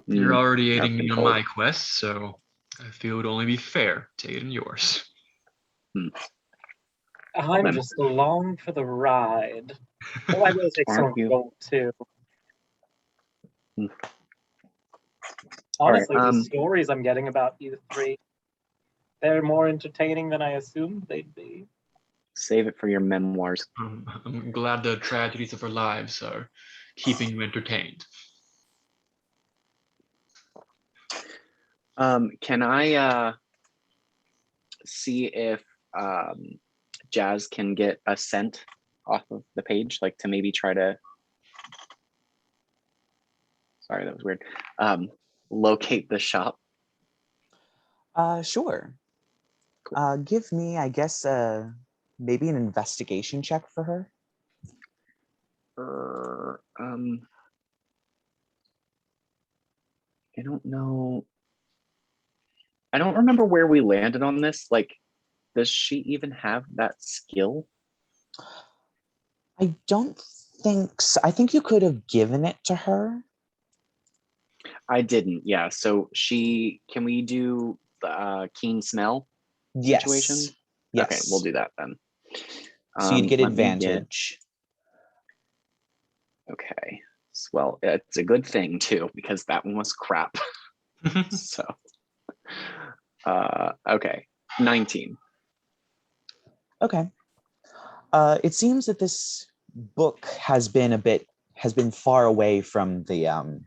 Speaker 3: You're already aiding me on my quest, so I feel it would only be fair to aid in yours.
Speaker 4: I'm
Speaker 1: then.
Speaker 4: just along for the ride. Oh, I will take some
Speaker 1: Aren't you?
Speaker 4: gold too.
Speaker 1: Hmm.
Speaker 4: Honestly,
Speaker 1: All right,
Speaker 4: the stories I'm getting about you three, they're more entertaining than I assumed they'd be.
Speaker 1: Save it for your memoirs.
Speaker 3: I'm glad the tragedies of our lives are keeping you entertained.
Speaker 1: Can I see if Jazz can get a scent off of the page, like to maybe try to, sorry, that was weird, locate the shop?
Speaker 2: Sure.
Speaker 1: Cool.
Speaker 2: Give me, I guess, maybe an investigation check for her.
Speaker 1: I don't know. I don't remember where we landed on this. Like, does she even have that skill?
Speaker 2: I don't think so. I think you could have given it to her.
Speaker 1: I didn't. Yeah. So can we do keen smell situation?
Speaker 2: Yes. Yes.
Speaker 1: Okay, we'll do that then.
Speaker 2: So you'd get
Speaker 1: Let me
Speaker 2: advantage.
Speaker 1: Okay. Well, it's a good thing too, because that one was crap. So, okay, 19.
Speaker 2: Okay. It seems that this book has been far away from the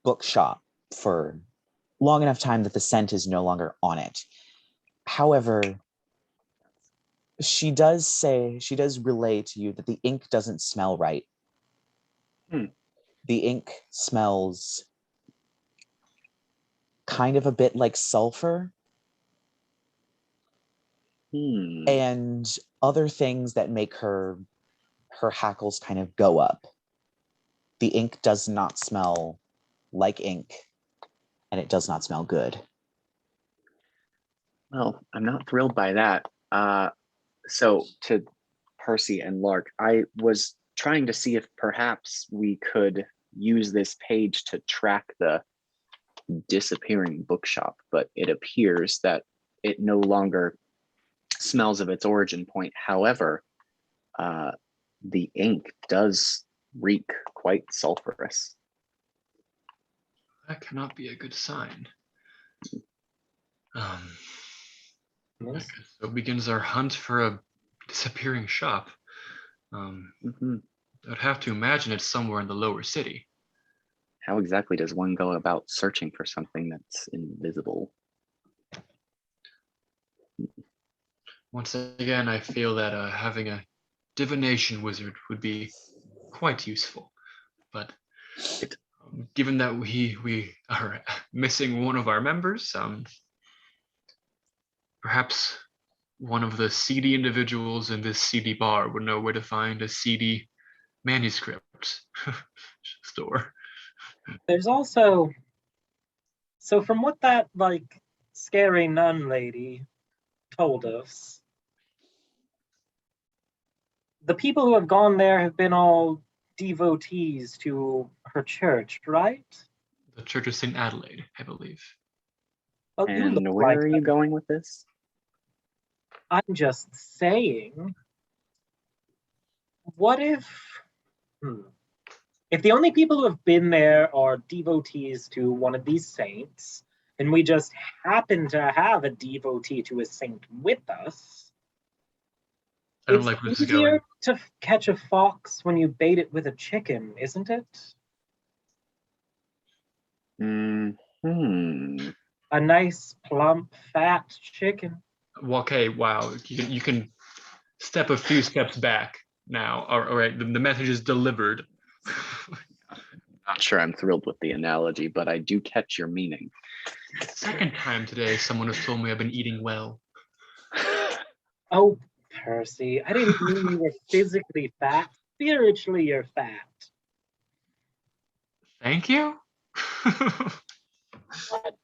Speaker 2: bookshop for long enough time that the scent is no longer on it. However, she does relay to you that the ink doesn't smell right. The ink smells kind of a bit like sulfur and other things that make her hackles kind of go up. The ink does not smell like ink, and it does not smell good.
Speaker 1: Well, I'm not thrilled by that. So to Percy and Lark, I was trying to see if perhaps we could use this page to track the disappearing bookshop, but it appears that it no longer smells of its origin point. However, the ink does reek quite sulfurous.
Speaker 3: That cannot be a good sign.
Speaker 4: Yes.
Speaker 3: So begins our hunt for a disappearing shop. I'd have to imagine it's somewhere in the lower city.
Speaker 1: How exactly does one go about searching for something that's invisible?
Speaker 3: Once again, I feel that having a divination wizard would be quite useful. But given that we are missing one of our members, perhaps one of the seedy individuals in this seedy bar would know where to find a seedy manuscript store.
Speaker 4: There's also, so from what that scary nun lady told us, the people who have gone there have been all devotees to her church, right?
Speaker 3: The Church of St. Adelaide, I believe.
Speaker 4: Well, you look
Speaker 1: And where
Speaker 4: like
Speaker 1: are you going with this?
Speaker 4: I'm just saying, what if the only people who have been there are devotees to one of these saints, and we just happen to have a devotee to a saint with us,
Speaker 3: I don't
Speaker 4: it's
Speaker 3: like where this is
Speaker 4: easier
Speaker 3: going.
Speaker 4: to catch a fox when you bait it with a chicken, isn't it? A nice, plump, fat chicken.
Speaker 3: Okay, wow. You can step a few steps back now. All right, the message is delivered.
Speaker 1: Not sure I'm thrilled with the analogy, but I do catch your meaning.
Speaker 3: Second time today, someone has told me I've been eating well.
Speaker 4: Oh, Percy, I didn't mean you were physically fat. Spiritually, you're fat.
Speaker 3: Thank you.
Speaker 1: What?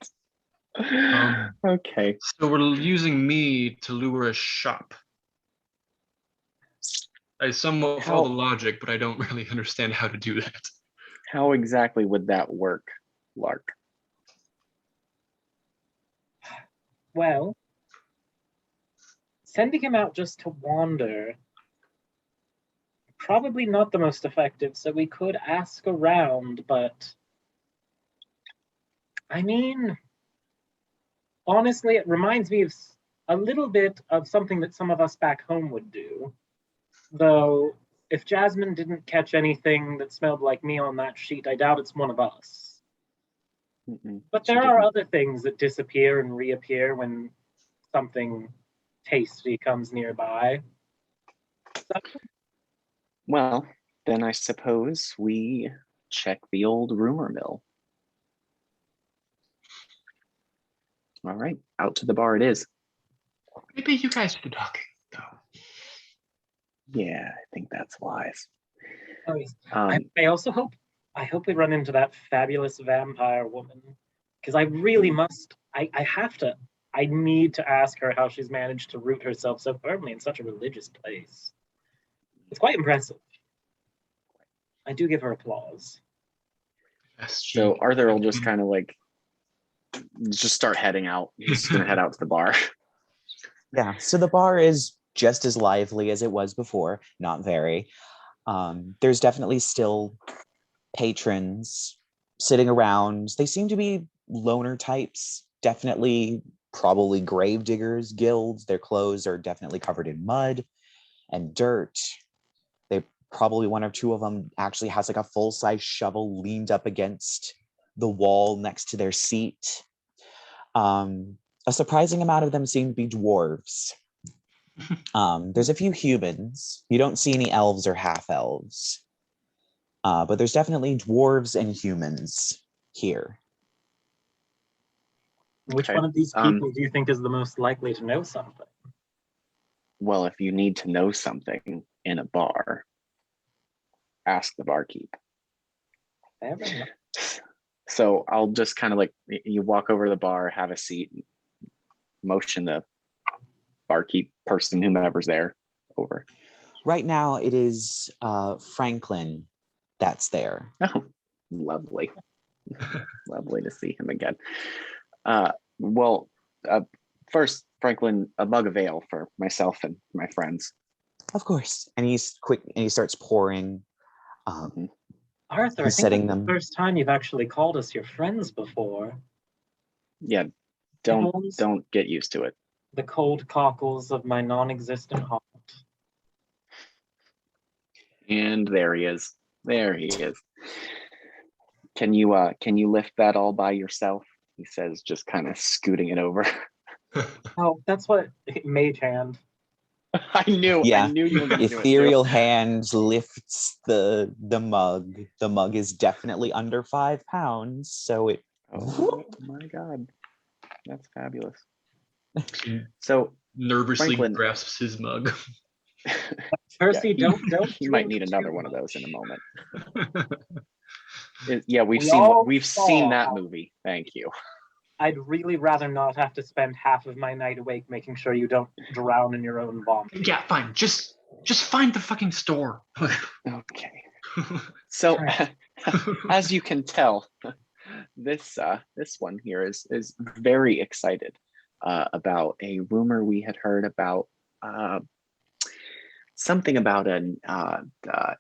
Speaker 3: Okay. So we're using me to lure a shop. I somewhat follow the logic, but I don't really understand how to do that.
Speaker 1: How exactly would that work, Lark?
Speaker 4: sending him out just to wander, probably not the most effective, so we could ask around, but I mean, honestly, it reminds me of a little bit of something that some of us back home would do. Though, if Jasmine didn't catch anything that smelled like me on that sheet, I doubt it's one of us. But there are other things that disappear and reappear when something tasty comes nearby. So,
Speaker 1: Well, then I suppose we check the old rumor mill. All right, out to the bar it is.
Speaker 3: Maybe you guys should talk, though.
Speaker 1: Yeah, I think that's wise.
Speaker 4: oh, yes. I also hope we run into that fabulous vampire woman, because I really must. I need to ask her how she's managed to root herself so firmly in such a religious place. It's quite impressive. I do give her applause.
Speaker 1: So Arthur will just kind of like just start heading out. He's just gonna head out to the bar.
Speaker 2: Yeah, so the bar is just as lively as it was before, not very. There's definitely still patrons sitting around. They seem to be loner types, definitely probably grave diggers, guilds. Their clothes are definitely covered in mud and dirt. They probably one or two of them actually has like a full-size shovel leaned up against the wall next to their seat. A surprising amount of them seem to be dwarves. There's a few humans. You don't see any elves or half-elves. But there's definitely dwarves and humans here.
Speaker 4: Which
Speaker 1: Okay,
Speaker 4: one of these people do you think is the most likely to know something?
Speaker 1: Well, if you need to know something in a bar, ask the barkeep.
Speaker 4: Fair enough.
Speaker 1: So I'll just kind of like, you walk over to the bar, have a seat, motion the barkeep person, whomever's there, over.
Speaker 2: Right now, it is Franklin that's there.
Speaker 1: Oh, lovely. Lovely to see him again. First, Franklin, a mug of ale for myself and my friends.
Speaker 2: Of course. And he's quick and he starts pouring.
Speaker 4: Arthur, I
Speaker 2: he's
Speaker 4: think
Speaker 2: setting
Speaker 4: that's
Speaker 2: them.
Speaker 4: the first time you've actually called us your friends before.
Speaker 1: Yeah, don't get used to it.
Speaker 4: The cold cockles of my non-existent heart.
Speaker 1: And there he is. There he is. Can you lift that all by yourself? He says, just kind of scooting it over.
Speaker 4: Oh, that's what mage hand.
Speaker 1: I knew you were gonna do it.
Speaker 2: Ethereal hand lifts the mug. The mug is definitely under 5 pounds, so it.
Speaker 1: Oh my god, that's fabulous. So
Speaker 3: nervously
Speaker 1: Franklin
Speaker 3: grasps his mug.
Speaker 4: Percy, don't.
Speaker 1: You might need another one of those in a moment. We've seen that movie. Thank you.
Speaker 4: I'd really rather not have to spend half of my night awake making sure you don't drown in your own vomit.
Speaker 3: Yeah, fine. Just find the fucking store.
Speaker 1: Okay. So, as you can tell, this one here is very excited about a rumor we had heard about something about an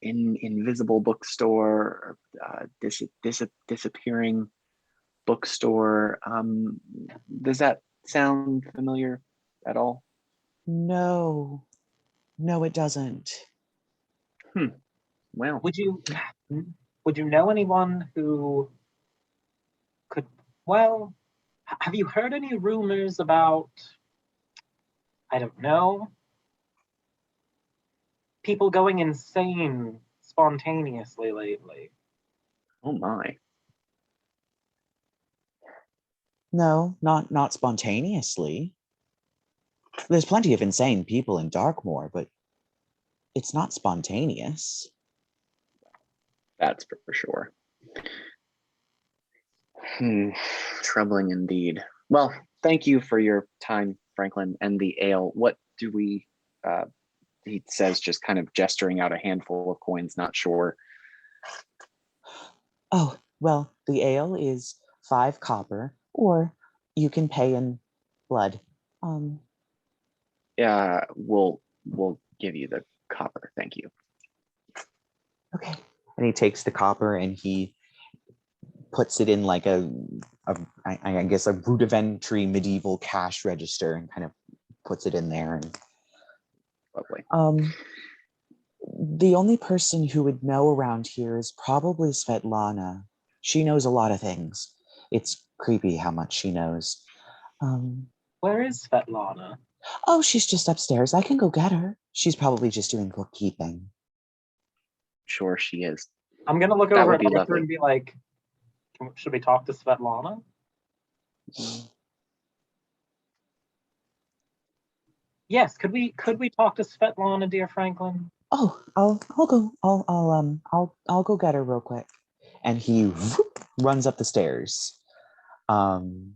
Speaker 1: invisible bookstore, disappearing bookstore. Does that sound familiar at all?
Speaker 2: No, it doesn't.
Speaker 1: Well,
Speaker 4: Would you know anyone who could? Well, have you heard any rumors about? I don't know. People going insane spontaneously lately.
Speaker 1: oh my.
Speaker 2: No, not spontaneously. There's plenty of insane people in Darkmoor, but it's not spontaneous.
Speaker 1: That's for sure. Troubling indeed. Well, thank you for your time, Franklin, and the ale. What do we, he says, just kind of gesturing out a handful of coins, not sure.
Speaker 2: Oh, well, the ale is 5 copper, or you can pay in blood.
Speaker 1: we'll give you the copper. Thank you.
Speaker 2: Okay. And he takes the copper and he puts it in like I guess a rudimentary medieval cash register and kind of puts it in there. And
Speaker 1: Lovely.
Speaker 2: The only person who would know around here is probably Svetlana. She knows a lot of things. It's creepy how much she knows.
Speaker 4: Where is Svetlana?
Speaker 2: Oh, she's just upstairs. I can go get her. She's probably just doing bookkeeping.
Speaker 1: Sure, she is.
Speaker 4: I'm gonna look
Speaker 1: That
Speaker 4: over
Speaker 1: would
Speaker 4: at
Speaker 1: be
Speaker 4: Arthur
Speaker 1: lovely.
Speaker 4: and be like, should we talk to Svetlana? Yes, could we talk to Svetlana, dear Franklin?
Speaker 2: Oh, I'll go. I'll go get her real quick. And he runs up the stairs. And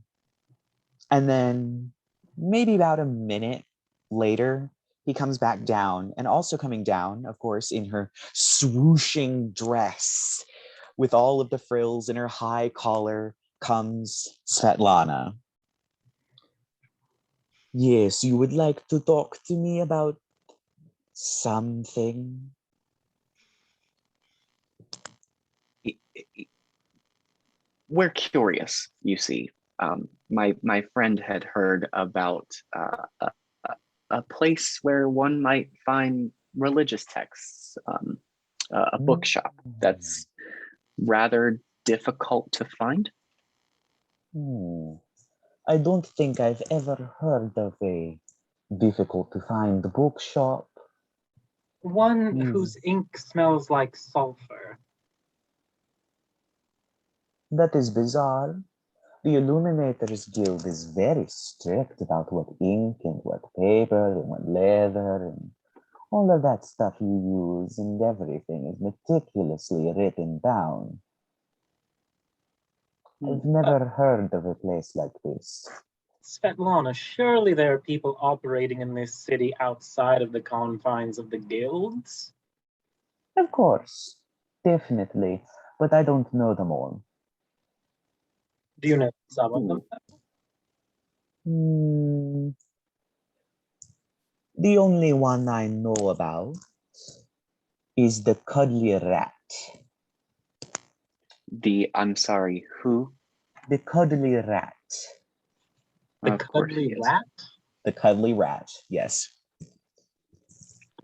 Speaker 2: then maybe about a minute later, he comes back down, and also coming down, of course, in her swooshing dress with all of the frills in her high collar comes Svetlana. Yes, you would like to talk to me about something?
Speaker 1: We're curious, you see. My friend had heard about a place where one might find religious texts, a bookshop that's rather difficult to find.
Speaker 2: I don't think I've ever heard of a difficult to find bookshop.
Speaker 4: One whose ink smells like sulfur.
Speaker 2: That is bizarre. The Illuminators Guild is very strict about what ink and what paper and what leather and all of that stuff you use, and everything is meticulously written down. I've never heard of a place like this.
Speaker 4: Svetlana, surely there are people operating in this city outside of the confines of the guilds?
Speaker 2: Of course, definitely, but I don't know them all.
Speaker 4: Do you know some of them?
Speaker 2: The only one I know about is the cuddly rat.
Speaker 1: I'm sorry, who?
Speaker 2: The cuddly rat.
Speaker 4: The
Speaker 1: Of course
Speaker 4: cuddly
Speaker 1: he is.
Speaker 4: rat?
Speaker 2: The cuddly rat, yes.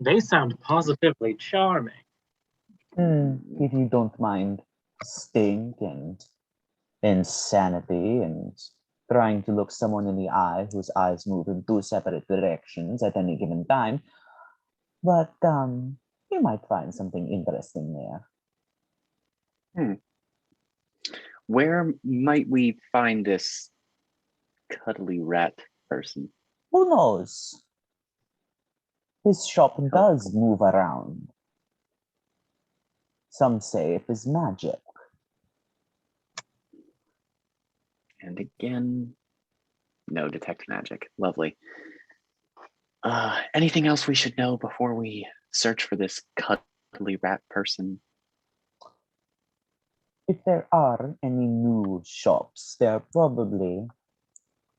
Speaker 4: They sound positively charming.
Speaker 2: If you don't mind stink and insanity and trying to look someone in the eye whose eyes move in two separate directions at any given time. But you might find something interesting there.
Speaker 1: Where might we find this cuddly rat person?
Speaker 2: Who knows? His shop does move around. Some say it is magic.
Speaker 1: And again, no detect magic. Lovely. Anything else we should know before we search for this cuddly rat person?
Speaker 2: If there are any new shops, they're probably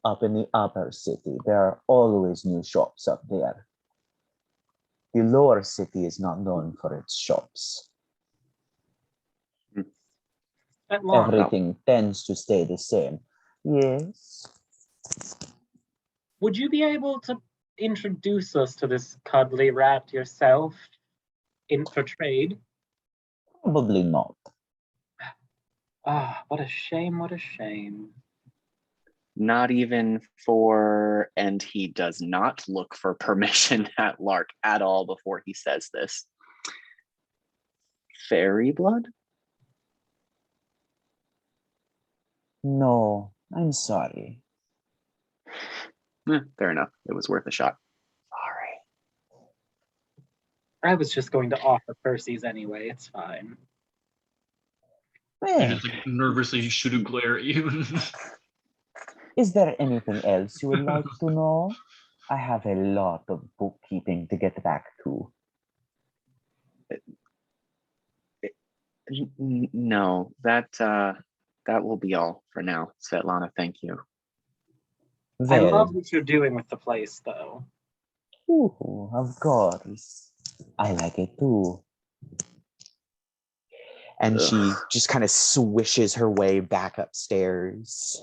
Speaker 2: up in the upper city. There are always new shops up there. The lower city is not known for its shops. Everything tends to stay the same. Yes.
Speaker 4: Would you be able to introduce us to this cuddly rat yourself for trade?
Speaker 2: Probably not.
Speaker 4: Ah, what a shame, what a shame.
Speaker 1: Not even for, and he does not look for permission at Lark at all before he says this. Fairy blood?
Speaker 2: No, I'm sorry.
Speaker 1: Fair enough. It was worth a shot.
Speaker 4: Sorry. I was just going to offer Percy's anyway. It's fine.
Speaker 3: I just like nervously shoot a glare at you.
Speaker 2: Is there anything else you would like to know? I have a lot of bookkeeping to get back to.
Speaker 1: No, that will be all for now, Svetlana. Thank you.
Speaker 4: I love what you're doing with the place, though.
Speaker 2: Ooh, of course. I like it too. And she just kind of swishes her way back upstairs.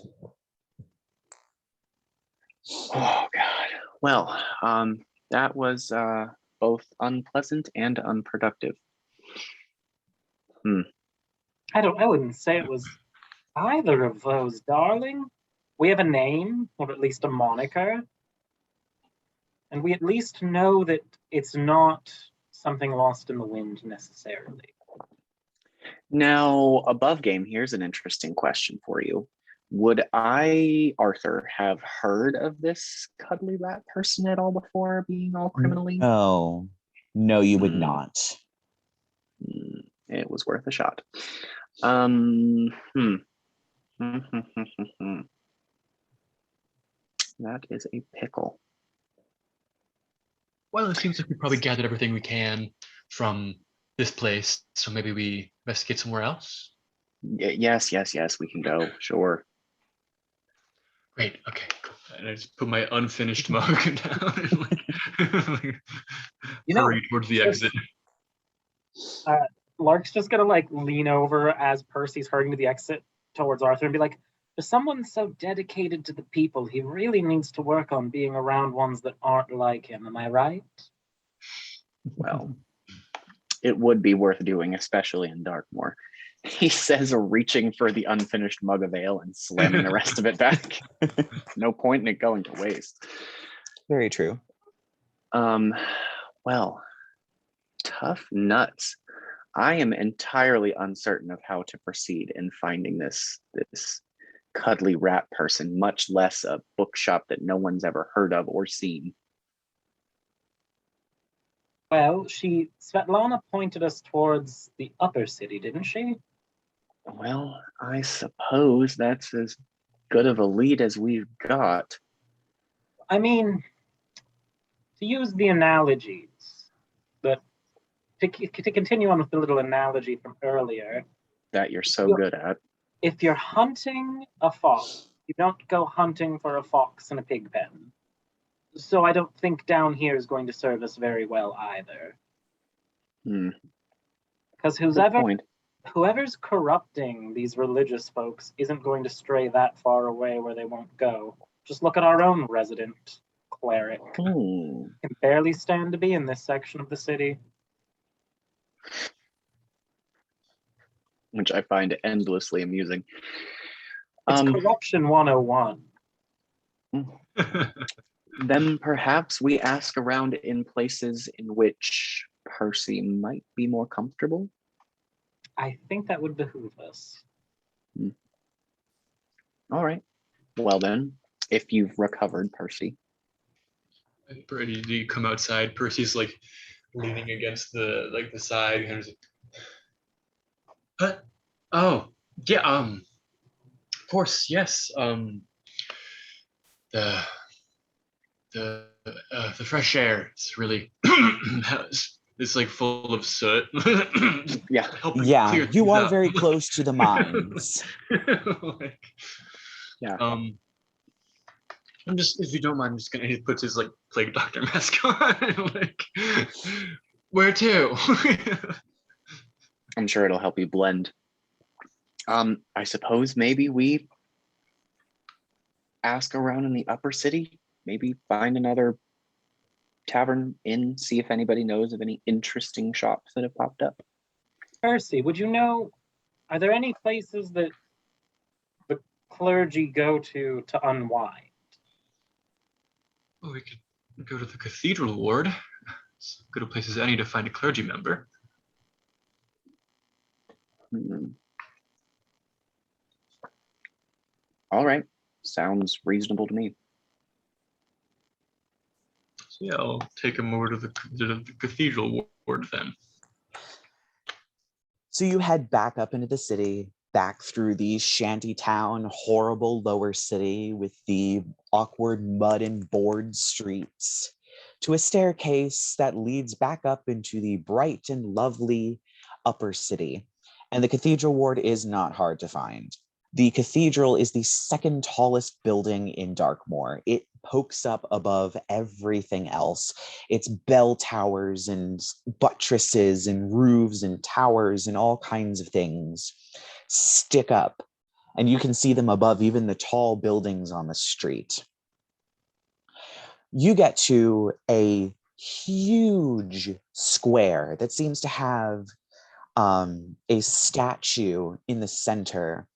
Speaker 1: Oh God. Well, that was both unpleasant and unproductive.
Speaker 4: I wouldn't say it was either of those, darling. We have a name, or at least a moniker. And we at least know that it's not something lost in the wind necessarily.
Speaker 1: Now, above game, here's an interesting question for you. Would I, Arthur, have heard of this cuddly rat person at all before being all criminally?
Speaker 2: No, you would not.
Speaker 1: It was worth a shot. That is a pickle.
Speaker 3: Well, it seems like we probably gathered everything we can from this place, so maybe we investigate somewhere else.
Speaker 1: Yes, we can go. Sure.
Speaker 3: Great. Okay. Cool. And I just put my unfinished mug down and hurry towards the exit.
Speaker 4: Lark's just gonna lean over as Percy's hurrying to the exit towards Arthur and be like, for someone so dedicated to the people, he really needs to work on being around ones that aren't like him. Am I right?
Speaker 1: Well, it would be worth doing, especially in Darkmoor. He says, reaching for the unfinished mug of ale and slamming the rest of it back. No point in it going to waste.
Speaker 2: Very true.
Speaker 1: Well, tough nuts. I am entirely uncertain of how to proceed in finding this cuddly rat person, much less a bookshop that no one's ever heard of or seen.
Speaker 4: Well, Svetlana pointed us towards the upper city, didn't she?
Speaker 1: Well, I suppose that's as good of a lead as we've got.
Speaker 4: I mean, to use the analogies, but to continue on with the little analogy from earlier.
Speaker 1: That you're so good at.
Speaker 4: If you're hunting a fox, you don't go hunting for a fox in a pig pen. So I don't think down here is going to serve us very well either. Because whoever's corrupting these religious folks isn't going to stray that far away where they won't go. Just look at our own resident cleric. Can barely stand to be in this section of the city.
Speaker 1: Which I find endlessly amusing.
Speaker 4: It's corruption 101.
Speaker 1: Then perhaps we ask around in places in which Percy might be more comfortable.
Speaker 4: I think that would behoove us.
Speaker 1: All right. Well then, if you've recovered Percy.
Speaker 3: You come outside. Percy's leaning against the side, and he's like, oh yeah, of course, yes. The fresh air. It's really it's full of soot.
Speaker 1: Yeah.
Speaker 2: You are very close to the mines.
Speaker 1: Yeah.
Speaker 3: I'm just, if you don't mind, I'm just gonna. He puts his plague doctor mask on. Where to?
Speaker 1: I'm sure it'll help you blend. I suppose maybe we ask around in the upper city. Maybe find another tavern inn, see if anybody knows of any interesting shops that have popped up.
Speaker 4: Percy, would you know, are there any places that the clergy go to unwind?
Speaker 3: Well, we could go to the cathedral ward. It's as good a place as any to find a clergy member.
Speaker 1: All right. Sounds reasonable to me.
Speaker 3: So yeah, I'll take him over to the cathedral ward then.
Speaker 2: So you head back up into the city, back through the shantytown, horrible lower city with the awkward mud and board streets, to a staircase that leads back up into the bright and lovely upper city. And the cathedral ward is not hard to find. The cathedral is the second tallest building in Darkmoor. It pokes up above everything else. Its bell towers and buttresses and roofs and towers and all kinds of things stick up, and you can see them above even the tall buildings on the street. You get to a huge square that seems to have a statue in the center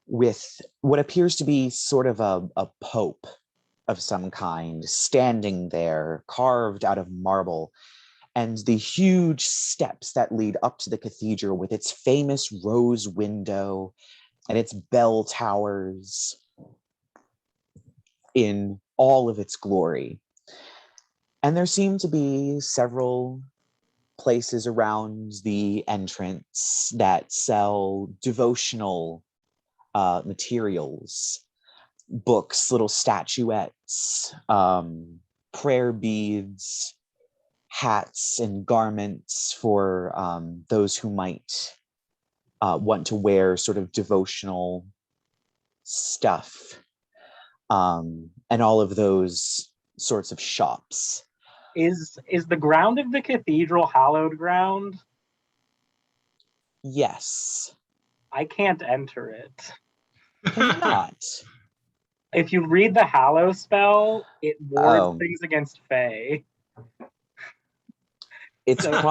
Speaker 2: with what appears to be sort of a pope of some kind standing there, carved out of marble, and the huge steps that lead up to the cathedral with its famous rose window and its bell towers in all of its glory. And there seem to be several places around the entrance that sell devotional materials, books, little statuettes, prayer beads, hats, and garments for those who might want to wear sort of devotional stuff, and all of those sorts of shops.
Speaker 4: Is the ground of the cathedral hallowed ground?
Speaker 2: Yes.
Speaker 4: I can't enter it.
Speaker 2: Why not?
Speaker 4: If you read the Hallow spell, it wards things against Fae.
Speaker 2: It's it's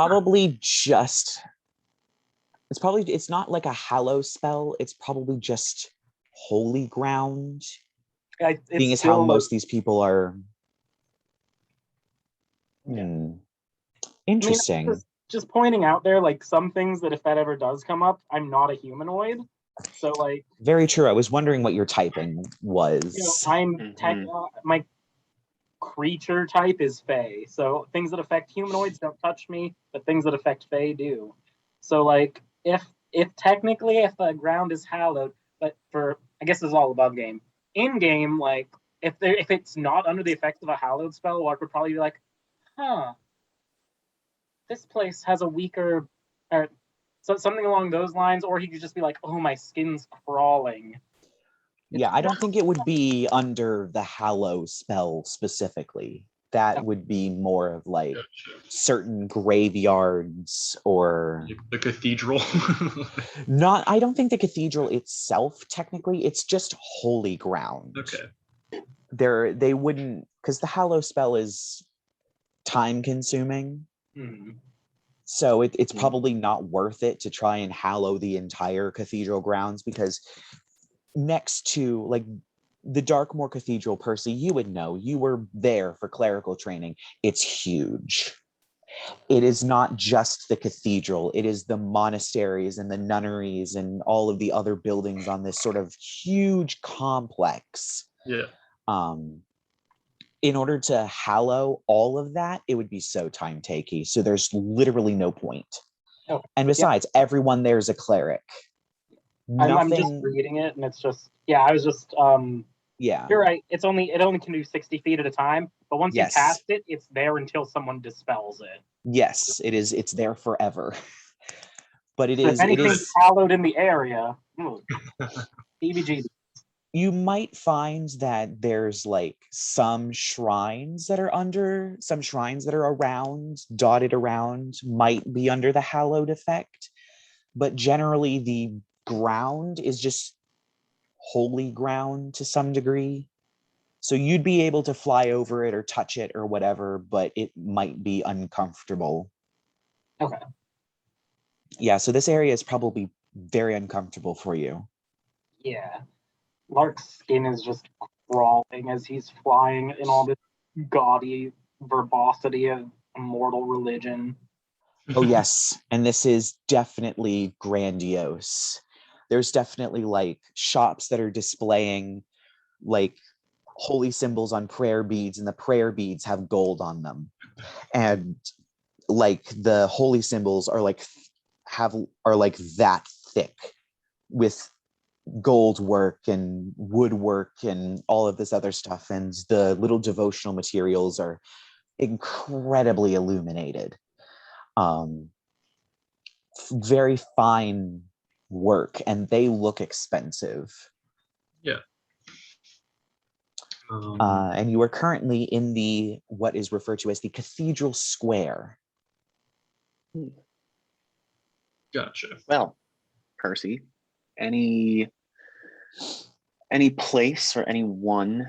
Speaker 2: not like a Hallow spell. It's probably just holy ground. Being as how most of these people are. Interesting.
Speaker 4: I mean, just pointing out there, like, some things that if that ever does come up, I'm not a humanoid. So, like...
Speaker 2: Very true. I was wondering what your typing was.
Speaker 4: You know, my creature type is Fae. So things that affect humanoids don't touch me, but things that affect Fae do. So, like, if technically, if the ground is hallowed, but I guess this is all above game. In game, like, if it's not under the effects of a hallowed spell, Lark would probably be like, this place has a weaker, or so something along those lines, or he could just be like, oh, my skin's crawling.
Speaker 2: Yeah, I don't think it would be under the Hallow spell specifically. That would be more of like certain graveyards or
Speaker 3: the cathedral.
Speaker 2: I don't think the cathedral itself, technically, it's just holy ground.
Speaker 3: Okay.
Speaker 2: They wouldn't, because the Hallow spell is time consuming. So it's probably not worth it to try and hallow the entire cathedral grounds, because next to, like, the Darkmoor Cathedral, Percy, you would know, you were there for clerical training. It's huge. It is not just the cathedral, it is the monasteries and the nunneries and all of the other buildings on this sort of huge complex.
Speaker 3: Yeah.
Speaker 2: In order to hallow all of that, it would be so time-taking. So there's literally no point.
Speaker 4: Oh,
Speaker 2: and besides, everyone there's a cleric.
Speaker 4: I'm just reading it, and it's just, I was just, you're right. It only can do 60 feet at a time, but once you cast it, it's there until someone dispels it.
Speaker 2: Yes, it is. It's there forever. But
Speaker 4: if anything's hallowed in the area, EBG.
Speaker 2: You might find that there's like some shrines that are around, dotted around, might be under the hallowed effect, but generally the ground is just holy ground to some degree. So you'd be able to fly over it or touch it or whatever, but it might be uncomfortable.
Speaker 4: Okay.
Speaker 2: Yeah, so this area is probably very uncomfortable for you.
Speaker 4: Yeah. Lark's skin is just crawling as he's flying in all this gaudy verbosity of immortal religion.
Speaker 2: Oh, yes. And this is definitely grandiose. There's definitely like shops that are displaying like holy symbols on prayer beads, and the prayer beads have gold on them. And like the holy symbols are like that thick with gold work and woodwork and all of this other stuff. And the little devotional materials are incredibly illuminated. Very fine work, and they look expensive.
Speaker 3: Yeah.
Speaker 2: And you are currently in the what is referred to as the Cathedral Square.
Speaker 3: Gotcha.
Speaker 1: Well, Percy, any place or anyone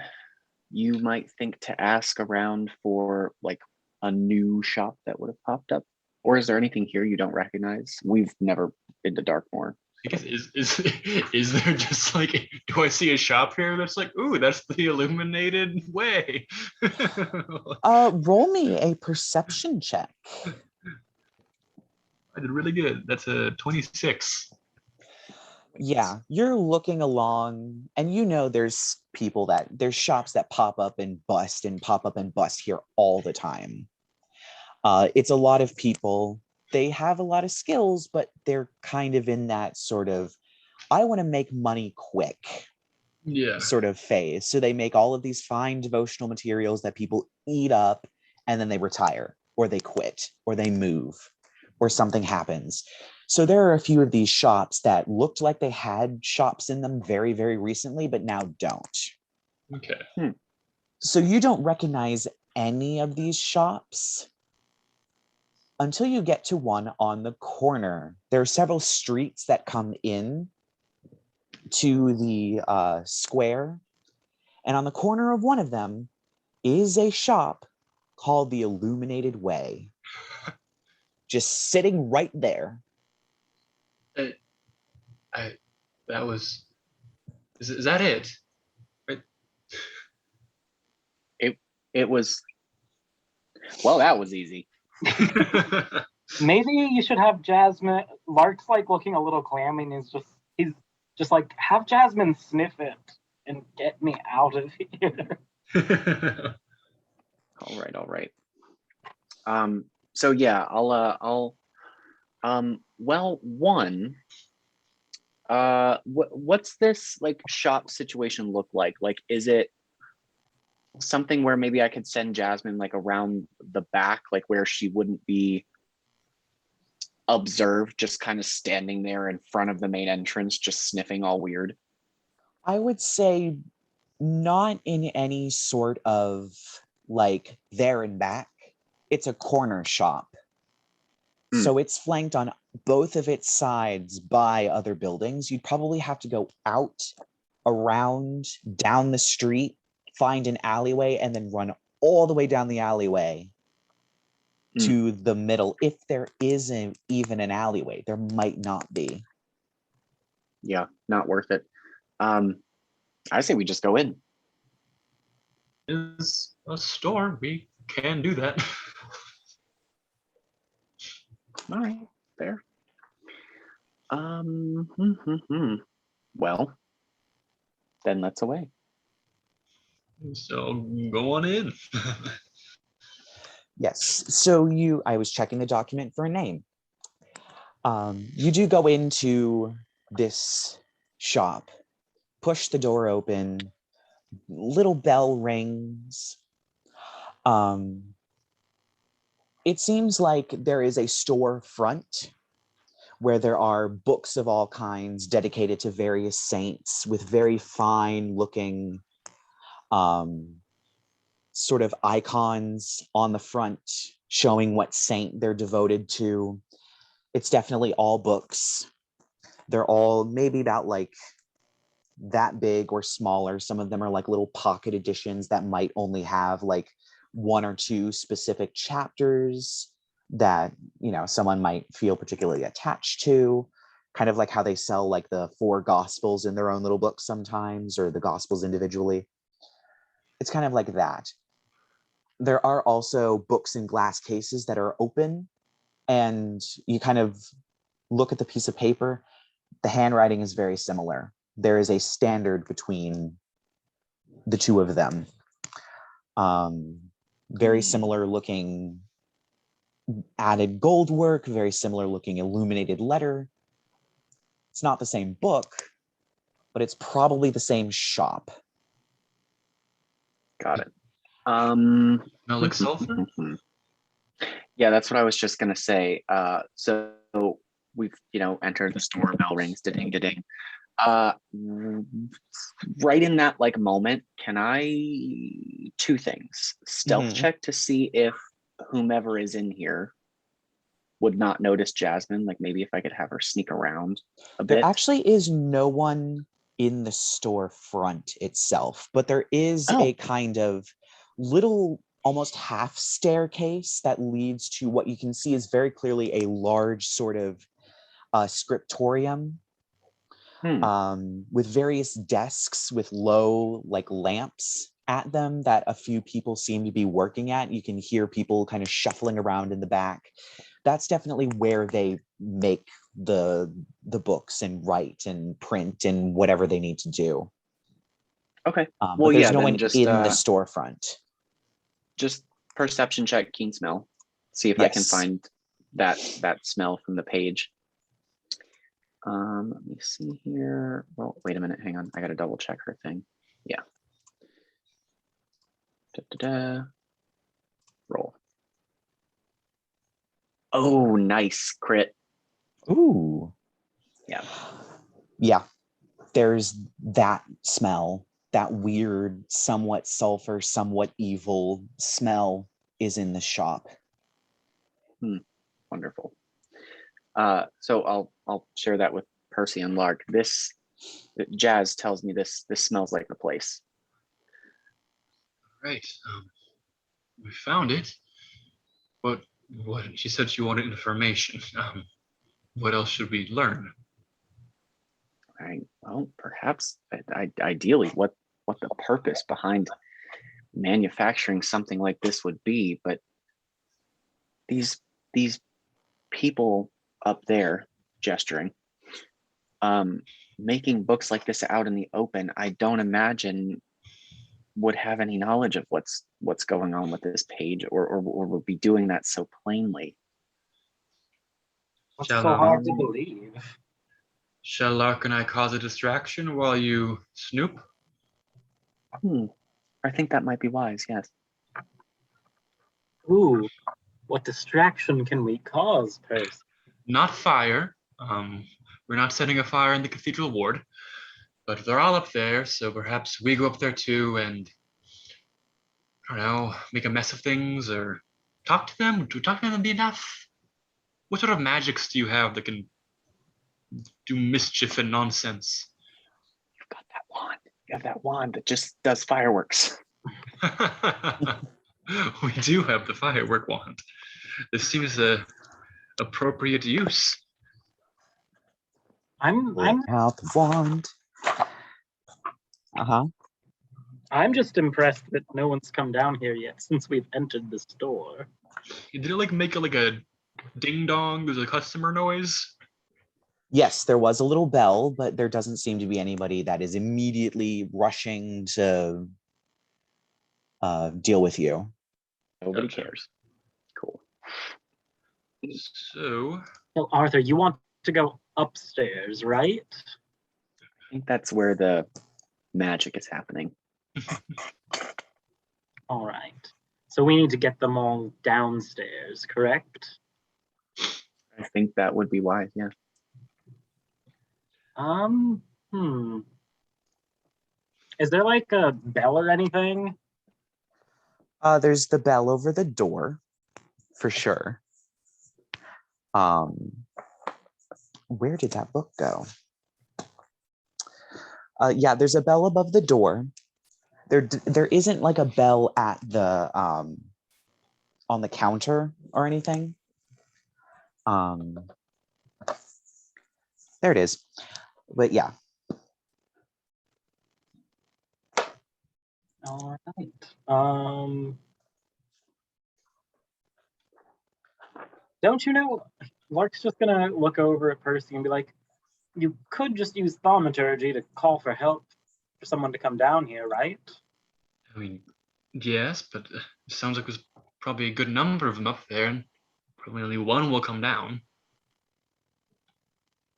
Speaker 1: you might think to ask around for like a new shop that would have popped up? Or is there anything here you don't recognize? We've never been to Darkmoor.
Speaker 3: I guess is there just like, do I see a shop here that's like, ooh, that's the illuminated way?
Speaker 2: Roll me a perception check.
Speaker 3: I did really good. That's a 26.
Speaker 2: Yeah, you're looking along, and you know there's shops that pop up and bust here all the time. It's a lot of people. They have a lot of skills, but they're kind of in that sort of, I want to make money quick sort of phase. So they make all of these fine devotional materials that people eat up, and then they retire, or they quit, or they move, or something happens. So there are a few of these shops that looked like they had shops in them very, very recently, but now don't.
Speaker 3: Okay.
Speaker 2: So you don't recognize any of these shops until you get to one on the corner. There are several streets that come in to the square, and on the corner of one of them is a shop called the Illuminated Way, just sitting right there.
Speaker 3: Is that it? Right.
Speaker 1: It was, well, that was easy.
Speaker 4: Maybe you should have Jasmine. Lark's like looking a little clammy, and he's just like, have Jasmine sniff it and get me out of here.
Speaker 1: All right. So yeah, well, one, what's this like shop situation look like? Like, is it something where maybe I could send Jasmine like around the back, like where she wouldn't be observed, just kind of standing there in front of the main entrance, just sniffing all weird?
Speaker 2: I would say not in any sort of like there and back. It's a corner shop. So it's flanked on both of its sides by other buildings. You'd probably have to go out, around, down the street, find an alleyway, and then run all the way down the alleyway to the middle. If there isn't even an alleyway, there might not be.
Speaker 1: Yeah, not worth it. I say we just go in.
Speaker 3: Is a store. We can do that.
Speaker 1: All right, fair. Well, then let's away.
Speaker 3: So go on in.
Speaker 2: Yes. So I was checking the document for a name. You do go into this shop, push the door open, little bell rings. It seems like there is a storefront where there are books of all kinds dedicated to various saints with very fine looking sort of icons on the front showing what saint they're devoted to. It's definitely all books. They're all maybe about like that big or smaller. Some of them are like little pocket editions that might only have like one or two specific chapters that, someone might feel particularly attached to, kind of like how they sell like the 4 gospels in their own little books sometimes, or the gospels individually. It's kind of like that. There are also books in glass cases that are open, and you kind of look at the piece of paper. The handwriting is very similar. There is a standard between the two of them. Very similar looking added gold work, very similar looking illuminated letter. It's not the same book, but it's probably the same shop.
Speaker 1: Got it.
Speaker 3: Smell like sulfur?
Speaker 1: Yeah, that's what I was just gonna say. So we've entered the store, bell rings, ding ding. Right in that like moment, can I two things? Stealth check to see if whomever is in here would not notice Jasmine, like maybe if I could have her sneak around a bit.
Speaker 2: There actually is no one in the store front itself, but there is a kind of little almost half staircase that leads to what you can see is very clearly a large sort of scriptorium with various desks with low like lamps at them that a few people seem to be working at. You can hear people kind of shuffling around in the back. That's definitely where they make the books and write and print and whatever they need to do.
Speaker 1: Okay.
Speaker 2: Well,
Speaker 1: Well,
Speaker 2: there's
Speaker 1: yeah,
Speaker 2: no
Speaker 1: then
Speaker 2: one
Speaker 1: just
Speaker 2: in the storefront.
Speaker 1: Just perception check, keen smell. See if I can find that smell from the page. Let me see here. Well, wait a minute. Hang on. I got to double check her thing. Yeah. Roll. Oh, nice crit.
Speaker 2: Ooh.
Speaker 1: Yeah.
Speaker 2: Yeah. There's that smell, that weird, somewhat sulfur, somewhat evil smell is in the shop.
Speaker 1: Wonderful. So I'll share that with Percy and Lark. This Jazz tells me this smells like the place.
Speaker 3: Right. We found it. But what she said she wanted information. What else should we learn?
Speaker 1: Well, perhaps ideally what the purpose behind manufacturing something like this would be, but these people up there gesturing, making books like this out in the open, I don't imagine would have any knowledge of what's going on with this page, or would be doing that so plainly.
Speaker 4: What's so hard to believe?
Speaker 3: Shall Lark and I cause a distraction while you snoop?
Speaker 1: I think that might be wise, yes.
Speaker 4: Ooh, what distraction can we cause, Percy?
Speaker 3: Not fire. We're not setting a fire in the cathedral ward, but they're all up there, so perhaps we go up there too and, I don't know, make a mess of things or talk to them. Do talking to them be enough? What sort of magics do you have that can do mischief and nonsense?
Speaker 1: You've got that wand. You have that wand that just does fireworks.
Speaker 3: We do have the firework wand. This seems a appropriate use.
Speaker 4: I'm
Speaker 2: out the wand.
Speaker 4: I'm just impressed that no one's come down here yet since we've entered the store.
Speaker 3: Did it like make a ding dong? There's a customer noise.
Speaker 2: Yes, there was a little bell, but there doesn't seem to be anybody that is immediately rushing to deal with you.
Speaker 1: Nobody cares. Cool.
Speaker 3: So,
Speaker 4: Well, Arthur, you want to go upstairs, right?
Speaker 1: I think that's where the magic is happening.
Speaker 4: All right. So we need to get them all downstairs, correct?
Speaker 1: I think that would be wise, yeah.
Speaker 4: Is there like a bell or anything?
Speaker 2: There's the bell over the door, for sure. Where did that book go? Yeah, there's a bell above the door. There isn't like a bell at the on the counter or anything. There it is. But yeah.
Speaker 4: All right. Don't you know, Lark's just gonna look over at Percy and be like, you could just use thaumaturgy to call for help for someone to come down here, right?
Speaker 3: I mean, yes, but it sounds like there's probably a good number of them up there, and probably only one will come down.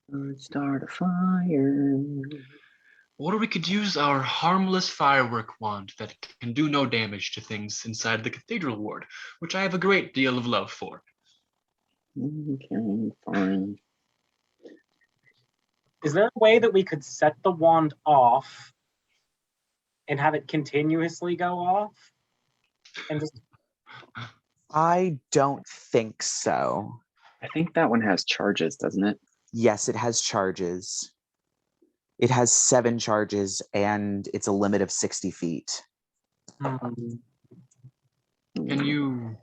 Speaker 1: Let's start a fire.
Speaker 3: Or we could use our harmless firework wand that can do no damage to things inside the cathedral ward, which I have a great deal of love for.
Speaker 1: Okay, fine.
Speaker 4: Is there a way that we could set the wand off and have it continuously go off? And just
Speaker 2: I don't think so.
Speaker 1: I think that one has charges, doesn't it?
Speaker 2: Yes, it has charges. It has 7 charges, and it's a limit of 60 feet.
Speaker 4: um,
Speaker 3: Can you